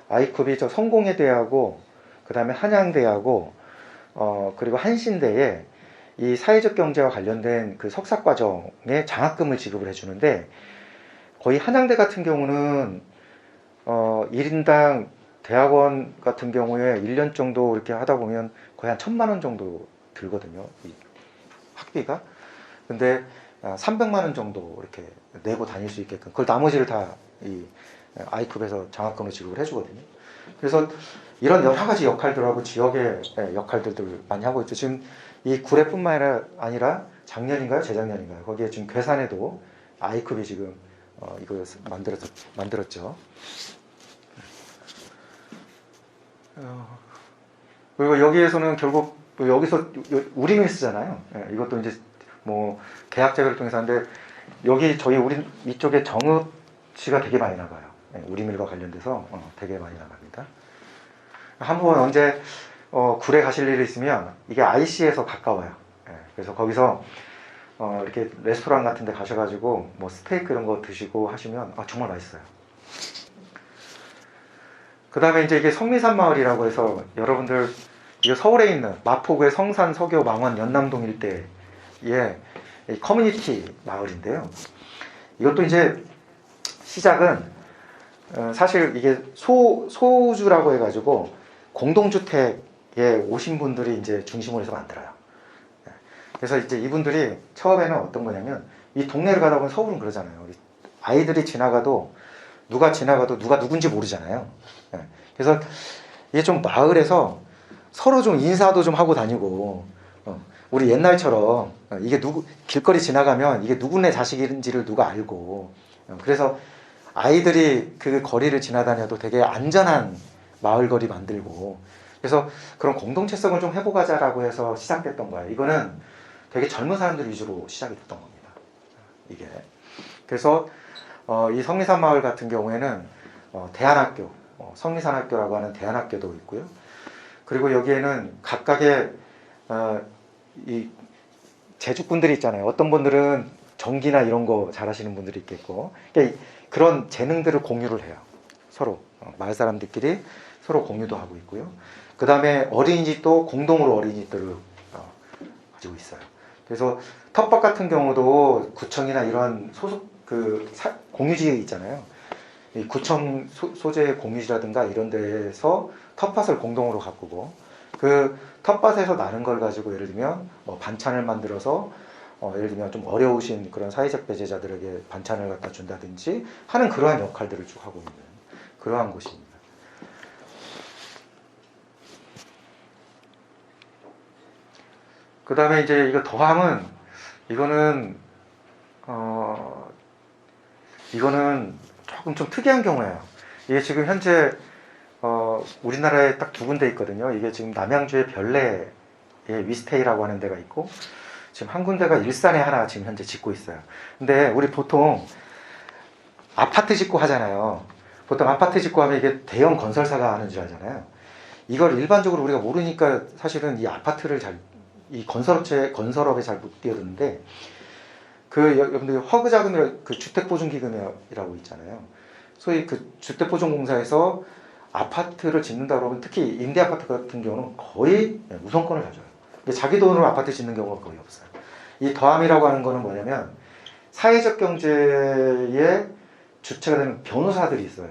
아이쿱이 저 성공회대하고 그 다음에 한양대하고 그리고 한신대에 이 사회적 경제와 관련된 그 석사과정에 장학금을 지급을 해주는데 거의 한양대 같은 경우는 1인당 대학원 같은 경우에 1년 정도 이렇게 하다 보면 거의 한 1,000만 원 정도 들거든요. 이 학비가. 근데 300만 원 정도 이렇게 내고 다닐 수 있게끔 그걸 나머지를 다 이 아이쿱에서 장학금을 지급을 해주거든요. 그래서 이런 여러 가지 역할들하고 지역의 역할들을 많이 하고 있죠. 지금 이 구례뿐만 아니라 작년인가요? 재작년인가요? 거기에 지금 괴산에도 아이쿱이 지금 이걸 만들었죠. 그리고 여기에서는 결국 여기서 우리밀 쓰잖아요. 이것도 이제 뭐 계약 재배를 통해서 하는데 여기 저희 우리 이쪽에 정읍시가 되게 많이 나가요. 우리밀과 관련돼서 되게 많이 나갑니다. 한번 언제 구례 가실 일이 있으면 이게 IC에서 가까워요. 그래서 거기서 이렇게 레스토랑 같은 데 가셔가지고 뭐 스테이크 이런 거 드시고 하시면 정말 맛있어요. 그 다음에 이제 이게 성미산 마을이라고 해서 여러분들 이거 서울에 있는 마포구의 성산, 서교, 망원, 연남동 일대의 커뮤니티 마을인데요. 이것도 이제 시작은 사실 이게 소주라고 해가지고 공동주택에 오신 분들이 이제 중심으로 해서 만들어요. 그래서 이제 이분들이 처음에는 어떤 거냐면 이 동네를 가다 보면 서울은 그러잖아요. 아이들이 누가 지나가도 누가 누군지 모르잖아요. 그래서 이게 좀 마을에서 서로 좀 인사도 좀 하고 다니고 우리 옛날처럼 이게 길거리 지나가면 이게 누구네 자식인지를 누가 알고 그래서 아이들이 그 거리를 지나다녀도 되게 안전한 마을거리 만들고 그래서 그런 공동체성을 좀 해보자라고 해서 시작됐던 거예요. 이거는 되게 젊은 사람들 위주로 시작이 됐던 겁니다. 이게 그래서 이 성미산 마을 같은 경우에는 대안학교, 성미산학교라고 하는 대안학교도 있고요. 그리고 여기에는 각각의 이 제주꾼들이 있잖아요. 어떤 분들은 전기나 이런 거 잘하시는 분들이 있겠고 그러니까 그런 재능들을 공유를 해요. 서로 마을 사람들끼리 서로 공유도 하고 있고요. 그 다음에 어린이집도 공동으로 어린이집들을 가지고 있어요. 그래서 텃밭 같은 경우도 구청이나 이런 소속 공유지 있잖아요. 이 구청 소재 공유지라든가 이런 데에서 텃밭을 공동으로 가꾸고 그 텃밭에서 나는 걸 가지고 예를 들면 반찬을 만들어서 예를 들면 좀 어려우신 그런 사회적 배제자들에게 반찬을 갖다 준다든지 하는 그러한 역할들을 쭉 하고 있는 그러한 곳입니다. 그 다음에 이제 이거 더함은 이거는 조금 좀 특이한 경우예요. 이게 지금 현재 우리나라에 딱 2군데 있거든요. 이게 지금 남양주의 별내에 위스테이라고 하는 데가 있고 지금 한 군데가 일산에 하나 지금 현재 짓고 있어요. 근데 우리 보통 아파트 짓고 하잖아요. 보통 아파트 짓고 하면 이게 대형 건설사가 하는 줄 알잖아요. 이걸 일반적으로 우리가 모르니까 사실은 이 아파트를 이 건설업에 잘 못 뛰어드는데 여러분들 허그 자금이라 그 주택보증기금이라고 있잖아요. 소위 그 주택보증공사에서 아파트를 짓는다 그러면 특히 임대 아파트 같은 경우는 거의 우선권을 가져요. 근데 자기 돈으로 아파트 짓는 경우가 거의 없어요. 이 더함이라고 하는 거는 뭐냐면 사회적 경제의 주체가 되는 변호사들이 있어요.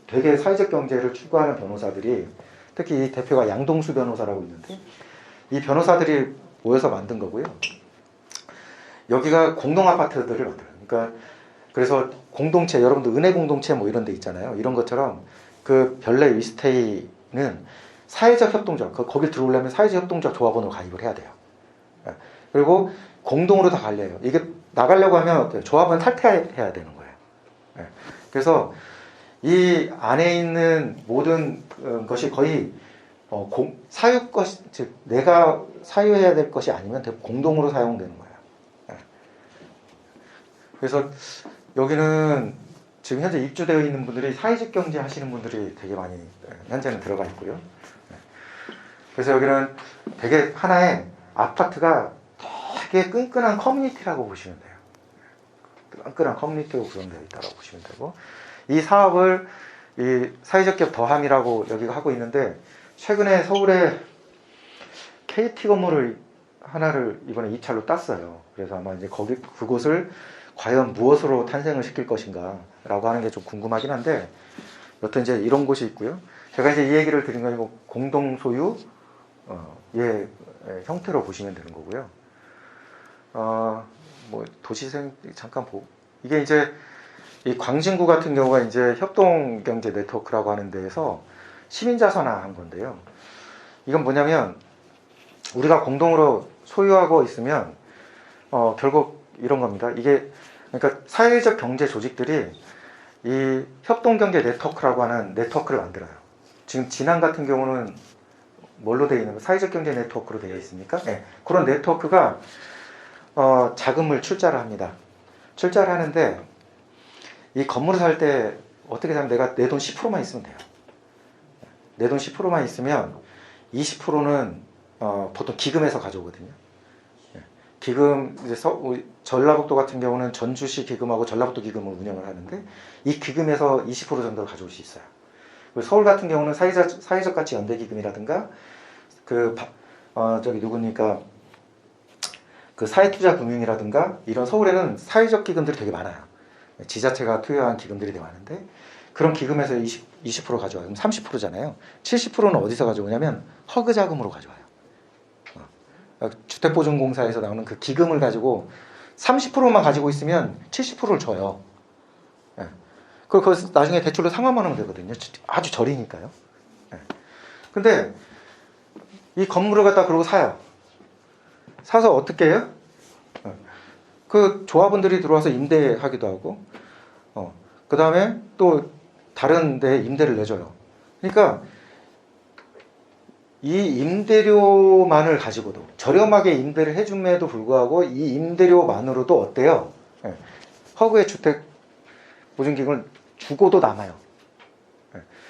되게 사회적 경제를 추구하는 변호사들이 특히 이 대표가 양동수 변호사라고 있는데 이 변호사들이 모여서 만든 거고요. 여기가 공동 아파트들을 만들어요. 그러니까 그래서 공동체, 여러분들 은혜 공동체 뭐 이런 데 있잖아요. 이런 것처럼 그 별내 위스테이는 사회적 협동조합, 거길 들어오려면 사회적 협동조합 조합원으로 가입을 해야 돼요. 그리고 공동으로 다 관리해요. 이게 나가려고 하면 어때요? 조합은 탈퇴해야 되는 거예요. 그래서 이 안에 있는 모든 것이 거의 사유 것, 즉 내가 사유해야 될 것이 아니면 공동으로 사용되는 거예요. 그래서 여기는 지금 현재 입주되어 있는 분들이 사회적 경제 하시는 분들이 되게 많이 현재는 들어가 있고요. 그래서 여기는 되게 하나의 아파트가 되게 끈끈한 커뮤니티라고 보시면 돼요. 끈끈한 커뮤니티로 구성되어 있다고 보시면 되고, 이 사업을 이 사회적 기업 더함이라고 여기가 하고 있는데, 최근에 서울에 KT 건물을 하나를 이번에 입찰로 땄어요. 그래서 아마 이제 그곳을 과연 무엇으로 탄생을 시킬 것인가 라고 하는 게 좀 궁금하긴 한데, 여튼 이제 이런 곳이 있고요. 제가 이제 이 얘기를 드린 건 이거 공동 소유 예 형태로 보시면 되는 거고요. 뭐 도시생 잠깐 이게 이제 이 광진구 같은 경우가 이제 협동경제 네트워크라고 하는 데에서 시민자산화한 건데요. 이건 뭐냐면 우리가 공동으로 소유하고 있으면 결국 이런 겁니다. 이게 그러니까 사회적 경제 조직들이 이 협동경제 네트워크라고 하는 네트워크를 만들어요. 지금 진안 같은 경우는 뭘로 되어 있는 거? 사회적 경제 네트워크로 되어 있습니까? 네. 그런 네트워크가 자금을 출자를 합니다. 출자를 하는데 이 건물을 살 때 어떻게 하면 내가 내 돈 10%만 있으면 돼요. 내 돈 10%만 있으면 20%는 보통 기금에서 가져오거든요. 기금 이제 전라북도 같은 경우는 전주시 기금하고 전라북도 기금을 운영을 하는데 이 기금에서 20% 정도를 가져올 수 있어요. 그리고 서울 같은 경우는 사회적 가치 연대 기금이라든가 저기 누구니까 그 사회투자금융이라든가 이런 서울에는 사회적 기금들이 되게 많아요. 지자체가 투여한 기금들이 되게 많은데 그런 기금에서 20% 가져와요. 그럼 30%잖아요. 70%는 어디서 가져오냐면 허그 자금으로 가져와요. 주택보증공사에서 나오는 그 기금을 가지고 30%만 가지고 있으면 70%를 줘요. 그거 나중에 대출로 상환만 하면 되거든요. 아주 저리니까요. 근데 이 건물을 갖다 그러고 사요. 사서 어떻게 해요? 그 조합원들이 들어와서 임대하기도 하고, 그 다음에 또 다른 데 임대를 내줘요. 그러니까 이 임대료만을 가지고도 저렴하게 임대를 해줌에도 불구하고 이 임대료만으로도 어때요? 허그의 주택 보증기금을 주고도 남아요.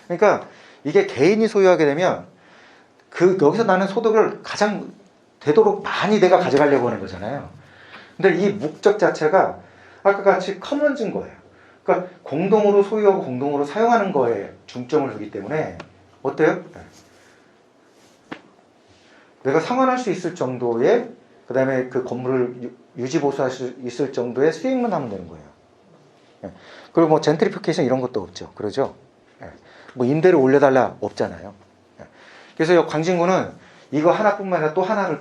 그러니까 이게 개인이 소유하게 되면 여기서 나는 소득을 가장 되도록 많이 내가 가져가려고 하는 거잖아요. 근데 이 목적 자체가 아까 같이 커먼즈인 거예요. 그러니까 공동으로 소유하고 공동으로 사용하는 거에 중점을 두기 때문에 어때요? 내가 상환할 수 있을 정도의 그 다음에 그 건물을 유지 보수할 수 있을 정도의 수익만 하면 되는 거예요. 그리고 뭐 젠트리피케이션 이런 것도 없죠. 그러죠? 뭐 임대를 올려달라 없잖아요. 그래서 이 광진구는 이거 하나뿐만 아니라 또 하나를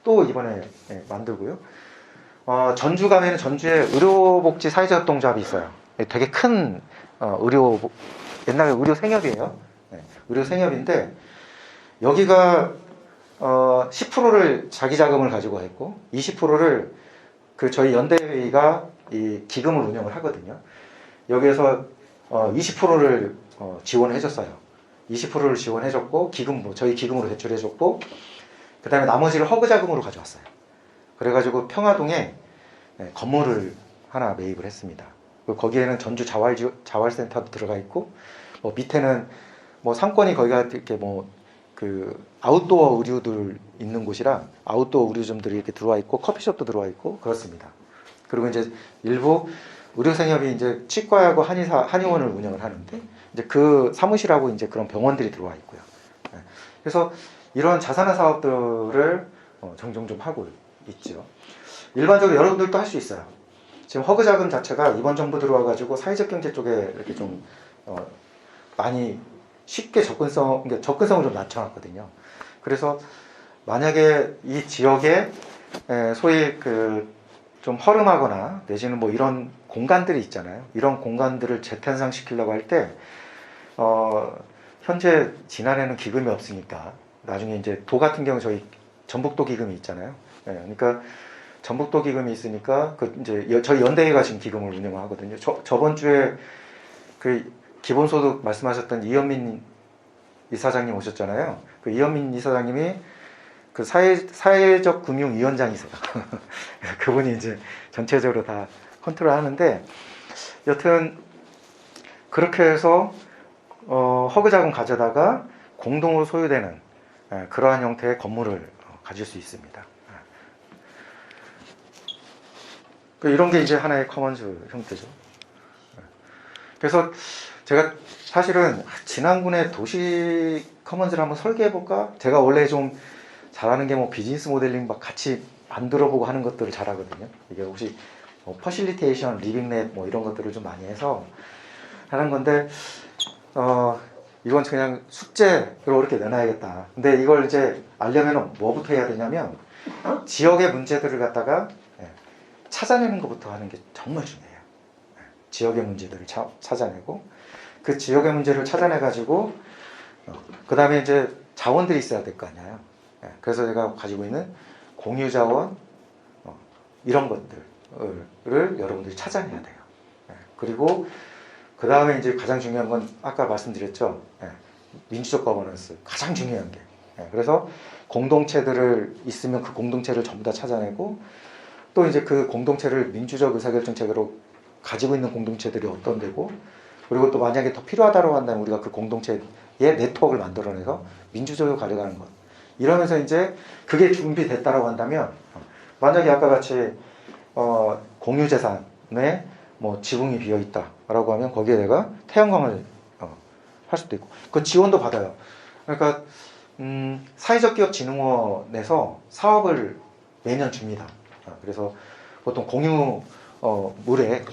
또 이번에 만들고요. 전주 가면은 전주에 의료복지 사회적협동조합이 있어요. 되게 큰 옛날에 의료 생협이에요. 의료 생협인데 여기가 10%를 자기 자금을 가지고 했고 20%를 저희 연대회의가 이 기금을 운영을 하거든요. 여기에서 20%를 지원해줬어요. 20%를 지원해줬고 저희 기금으로 대출해줬고 그 다음에 나머지를 허그 자금으로 가져왔어요. 그래가지고 평화동에 건물을 하나 매입을 했습니다. 거기에는 전주 자활센터도 들어가 있고 밑에는 상권이 거기가 이렇게 아웃도어 의류들 있는 곳이라 아웃도어 의류점들이 이렇게 들어와 있고 커피숍도 들어와 있고 그렇습니다. 그리고 이제 일부 의료생협이 이제 치과하고 한의원을 운영을 하는데 이제 그 사무실하고 이제 그런 병원들이 들어와 있고요. 예. 그래서 이런 자산화 사업들을 종종 좀 하고 있죠. 일반적으로 여러분들도 할 수 있어요. 지금 허그 자금 자체가 이번 정부 들어와가지고 사회적 경제 쪽에 이렇게 좀 많이 쉽게 접근성을 좀 낮춰놨거든요. 그래서 만약에 이 지역에 소위 그 좀 허름하거나 내지는 뭐 이런 공간들이 있잖아요. 이런 공간들을 재탄생시키려고 할 때 현재 지난해는 기금이 없으니까 나중에 이제 도 같은 경우 저희 전북도 기금이 있잖아요. 그러니까 전북도 기금이 있으니까 그 이제 저희 연대회가 지금 기금을 운영하거든요. 저번 주에 그 기본소득 말씀하셨던 이현민 이사장님 오셨잖아요. 그 이현민 이사장님이 그 사회적 금융위원장이세요. 그분이 이제 전체적으로 다 컨트롤 하는데 여튼 그렇게 해서 허그 자금 가져다가 공동으로 소유되는 그러한 형태의 건물을 가질 수 있습니다. 이런 게 이제 하나의 커먼즈 형태죠. 그래서 제가 사실은 진안군의 도시 커먼즈를 한번 설계해볼까? 제가 원래 좀 잘하는 게 뭐 비즈니스 모델링 막 같이 만들어보고 하는 것들을 잘하거든요. 이게 혹시 퍼실리테이션, 리빙랩 뭐 이런 것들을 좀 많이 해서 하는 건데 이건 그냥 숙제로 이렇게 내놔야겠다. 근데 이걸 이제 알려면 뭐부터 해야 되냐면 지역의 문제들을 갖다가 찾아내는 것부터 하는 게 정말 중요해요. 지역의 문제들을 찾아내고 그 지역의 문제를 찾아내가지고 그 다음에 이제 자원들이 있어야 될 거 아니에요. 그래서 제가 가지고 있는 공유 자원 이런 것들을 여러분들이 찾아내야 돼요. 그리고 그 다음에 이제 가장 중요한 건 아까 말씀드렸죠. 민주적 거버넌스 가장 중요한 게. 그래서 공동체들을 있으면 그 공동체를 전부 다 찾아내고 또 이제 그 공동체를 민주적 의사결정체로 가지고 있는 공동체들이 어떤 데고 그리고 또 만약에 더 필요하다고 한다면 우리가 그 공동체의 네트워크를 만들어내서 민주적으로 가져가는 것. 이러면서 이제 그게 준비됐다라고 한다면 만약에 아까 같이 공유재산에 뭐 지붕이 비어 있다라고 하면 거기에 내가 태양광을 할 수도 있고 그 지원도 받아요. 그러니까 사회적 기업 진흥원에서 사업을 매년 줍니다. 그래서 보통 물에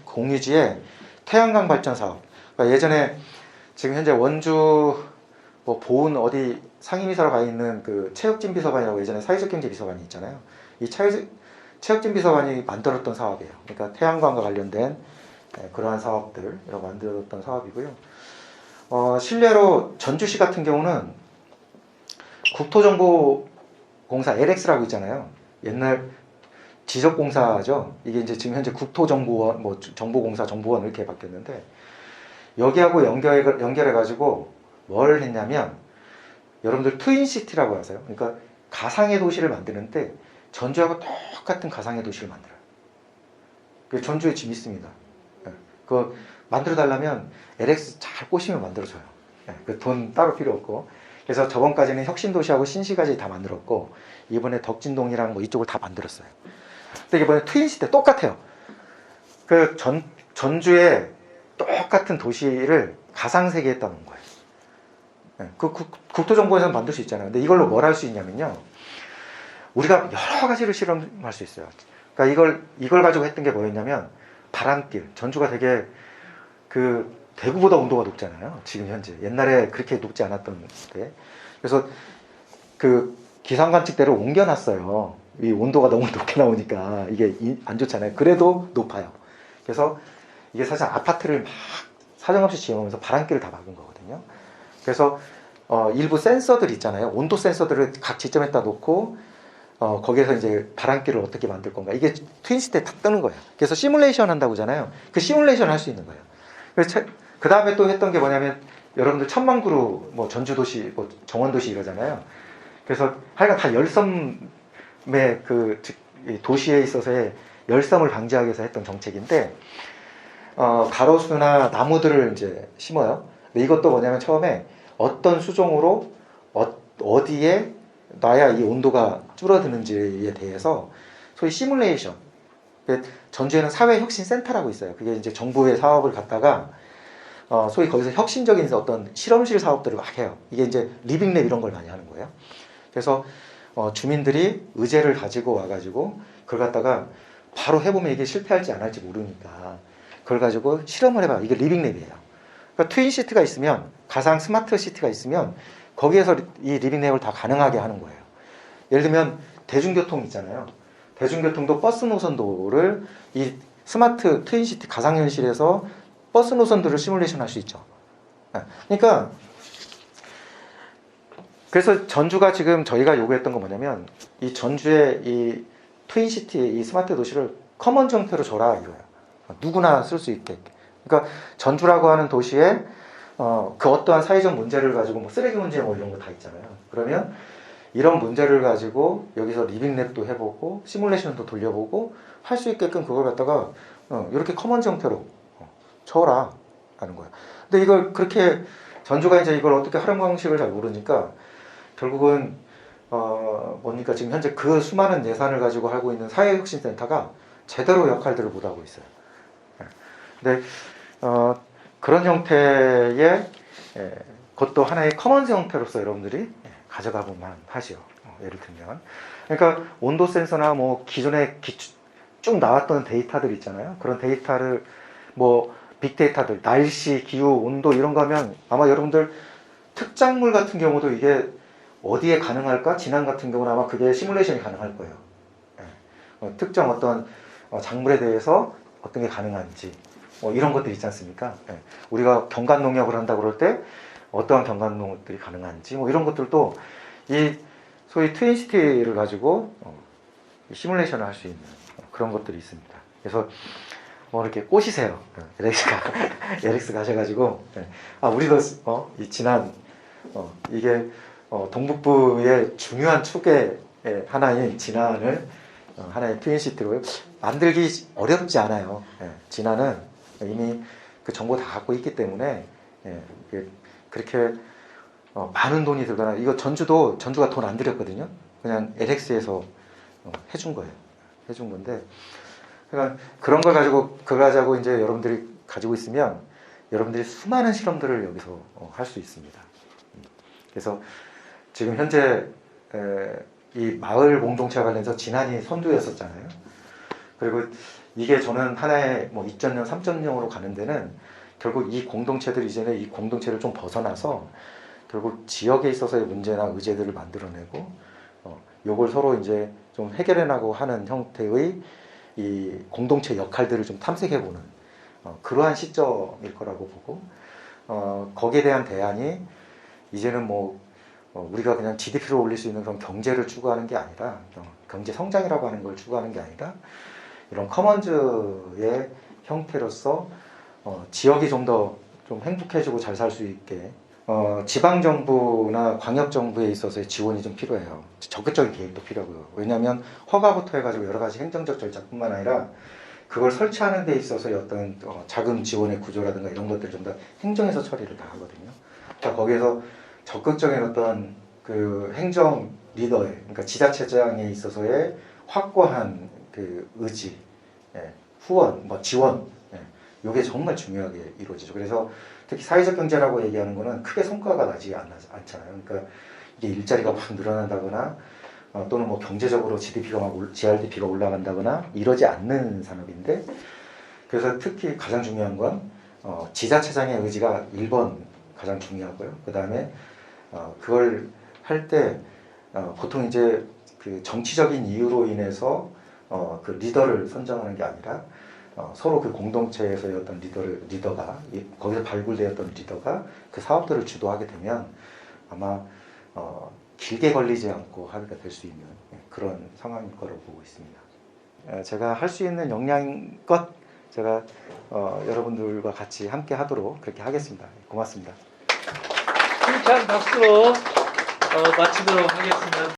공유지에 태양광 발전 사업. 그러니까 예전에 지금 현재 원주 뭐 보은 어디 상임이사로 가 있는 그 체육진 비서관이라고 예전에 사회적 경제 비서관이 있잖아요. 이 체육진 비서관이 만들었던 사업이에요. 그러니까 태양광과 관련된 그러한 사업들 만들었던 사업이고요. 실례로 전주시 같은 경우는 국토정보공사 LX라고 있잖아요. 옛날 지적공사죠. 이게 이제 지금 현재 국토정보원, 뭐 정보공사, 정보원 이렇게 바뀌었는데 여기하고 연결해가지고 뭘 했냐면 여러분들 트윈시티라고 하세요. 그러니까 가상의 도시를 만드는데 전주하고 똑같은 가상의 도시를 만들어요. 그 전주에 지금 있습니다. 그거 만들어 달라면 LX 잘 꼬시면 만들어줘요. 그 돈 따로 필요 없고. 그래서 저번까지는 혁신도시하고 신시까지 다 만들었고 이번에 덕진동이랑 뭐 이쪽을 다 만들었어요. 근데 이번에 트윈시티 똑같아요. 그 전주에 똑같은 도시를 가상세계에다 놓은 거예요. 그 국토정보에서는 만들 수 있잖아요. 근데 이걸로 뭘 할 수 있냐면요. 우리가 여러 가지를 실험할 수 있어요. 그러니까 이걸 가지고 했던 게 뭐였냐면 바람길. 전주가 되게 그 대구보다 온도가 높잖아요. 지금 현재. 옛날에 그렇게 높지 않았던 때. 그래서 그 기상관측대를 옮겨놨어요. 이 온도가 너무 높게 나오니까 이게 안 좋잖아요. 그래도 높아요. 그래서 이게 사실 아파트를 막 사정없이 지어오면서 바람길을 다 막은 거거든요. 그래서 일부 센서들 있잖아요. 온도 센서들을 각 지점에다 놓고 거기에서 이제 바람길을 어떻게 만들 건가. 이게 트윈시티에 다 뜨는 거예요. 그래서 시뮬레이션 한다고 하잖아요. 그 시뮬레이션 할 수 있는 거예요. 그래서 그 다음에 또 했던 게 뭐냐면 여러분들 천만그루 뭐 전주도시, 뭐 정원도시 이러잖아요. 그래서 하여간 다 열섬의 그 도시에 있어서의 열섬을 방지하기 위해서 했던 정책인데 가로수나 나무들을 이제 심어요. 근데 이것도 뭐냐면 처음에 어떤 수종으로 어디에 놔야 이 온도가 줄어드는지에 대해서 소위 시뮬레이션 전주에는 사회혁신센터라고 있어요. 그게 이제 정부의 사업을 갖다가 소위 거기서 혁신적인 어떤 실험실 사업들을 막 해요. 이게 이제 리빙랩 이런 걸 많이 하는 거예요. 그래서 주민들이 의제를 가지고 와가지고 그걸 갖다가 바로 해보면 이게 실패할지 안 할지 모르니까 그걸 가지고 실험을 해봐요. 이게 리빙랩이에요. 그러니까 트윈시티가 있으면, 가상 스마트 시티가 있으면 거기에서 이 리빙랩을 다 가능하게 하는 거예요. 예를 들면 대중교통 있잖아요. 대중교통도 버스 노선도를 이 스마트 트윈시티 가상현실에서 버스 노선들을 시뮬레이션 할 수 있죠. 그러니까 그래서 전주가 지금 저희가 요구했던 건 뭐냐면 이 전주의 이 트윈시티 이 스마트 도시를 커먼 형태로 줘라 이거예요. 누구나 쓸 수 있게. 그러니까 전주라고 하는 도시에 그 어떠한 사회적 문제를 가지고 뭐 쓰레기 문제 뭐 이런 거 다 있잖아요. 그러면 이런 문제를 가지고 여기서 리빙랩도 해보고 시뮬레이션도 돌려보고 할 수 있게끔 그걸 갖다가 이렇게 커먼 형태로 쳐라 하는 거예요. 근데 이걸 그렇게 전주가 이제 이걸 어떻게 하는 방식을 잘 모르니까 결국은 뭡니까 지금 현재 그 수많은 예산을 가지고 하고 있는 사회혁신센터가 제대로 역할들을 못 하고 있어요. 근데 그런 형태의 그것도 하나의 커먼 형태로서 여러분들이 가져가 보면 하시오. 예를 들면 그러니까 온도 센서나 뭐 기존에 쭉 나왔던 데이터들 있잖아요. 그런 데이터를 뭐 빅데이터들 날씨, 기후, 온도 이런 거 하면 아마 여러분들 특작물 같은 경우도 이게 어디에 가능할까? 진안 같은 경우는 아마 그게 시뮬레이션이 가능할 거예요. 특정 어떤 작물에 대해서 어떤 게 가능한지 이런 것들 있지 않습니까? 우리가 경관 농약을 한다고 그럴 때 어떠한 경관 농약들이 가능한지 뭐 이런 것들도 이 소위 트윈시티를 가지고 시뮬레이션을 할 수 있는 그런 것들이 있습니다. 그래서 뭐 이렇게 꼬시세요. LX 가셔가지고 우리도 이 지난 이게 동북부의 중요한 축의 하나인 진안을 하나의 트윈시티로 만들기 어렵지 않아요. 진안은 이미 그 정보 다 갖고 있기 때문에 그렇게 많은 돈이 들거나 이거 전주가 돈 안 들였거든요. 그냥 LX에서 해준 거예요. 해준 건데 그러니까 그런 걸 가지고 그거 가지고 이제 여러분들이 가지고 있으면 여러분들이 수많은 실험들을 여기서 할 수 있습니다. 그래서 지금 현재 이 마을 공동체와 관련해서 진안이 선두였었잖아요. 그리고 이게 저는 하나의 뭐 2.0, 3.0으로 가는 데는 결국 이 공동체들이 이제는 이 공동체를 좀 벗어나서 결국 지역에 있어서의 문제나 의제들을 만들어내고 요걸 서로 이제 좀 해결해나가고 하는 형태의 이 공동체 역할들을 좀 탐색해보는 그러한 시점일 거라고 보고 거기에 대한 대안이 이제는 뭐 우리가 그냥 GDP를 올릴 수 있는 그런 경제를 추구하는 게 아니라 경제 성장이라고 하는 걸 추구하는 게 아니라 이런 커먼즈의 형태로서 지역이 좀 더 좀 행복해지고 잘 살 수 있게 지방정부나 광역정부에 있어서의 지원이 좀 필요해요. 적극적인 개입도 필요하고요. 왜냐하면 허가부터 해가지고 여러 가지 행정적 절차뿐만 아니라 그걸 설치하는 데 있어서의 어떤 자금 지원의 구조라든가 이런 것들 좀 다 행정에서 처리를 다 하거든요. 그러니까 거기에서 적극적인 어떤 그 행정 리더의, 그러니까 지자체장에 있어서의 확고한 그 의지, 후원, 뭐 지원, 이게 정말 중요하게 이루어지죠. 그래서 특히 사회적 경제라고 얘기하는 거는 크게 성과가 나지 않잖아요. 그러니까 이게 일자리가 확 늘어난다거나 또는 뭐 경제적으로 GRDP가 올라간다거나 이러지 않는 산업인데 그래서 특히 가장 중요한 건 지자체장의 의지가 1번 가장 중요하고요. 그 다음에 그걸 할 때 보통 이제 그 정치적인 이유로 인해서 그 리더를 선정하는 게 아니라 서로 그 공동체에서의 어떤 리더가 거기서 발굴되었던 리더가 그 사업들을 주도하게 되면 아마 길게 걸리지 않고 합의가 될 수 있는 그런 상황일 거라고 보고 있습니다. 제가 할 수 있는 역량껏 제가 여러분들과 같이 함께 하도록 그렇게 하겠습니다. 고맙습니다. 힘찬 박수로 마치도록 하겠습니다.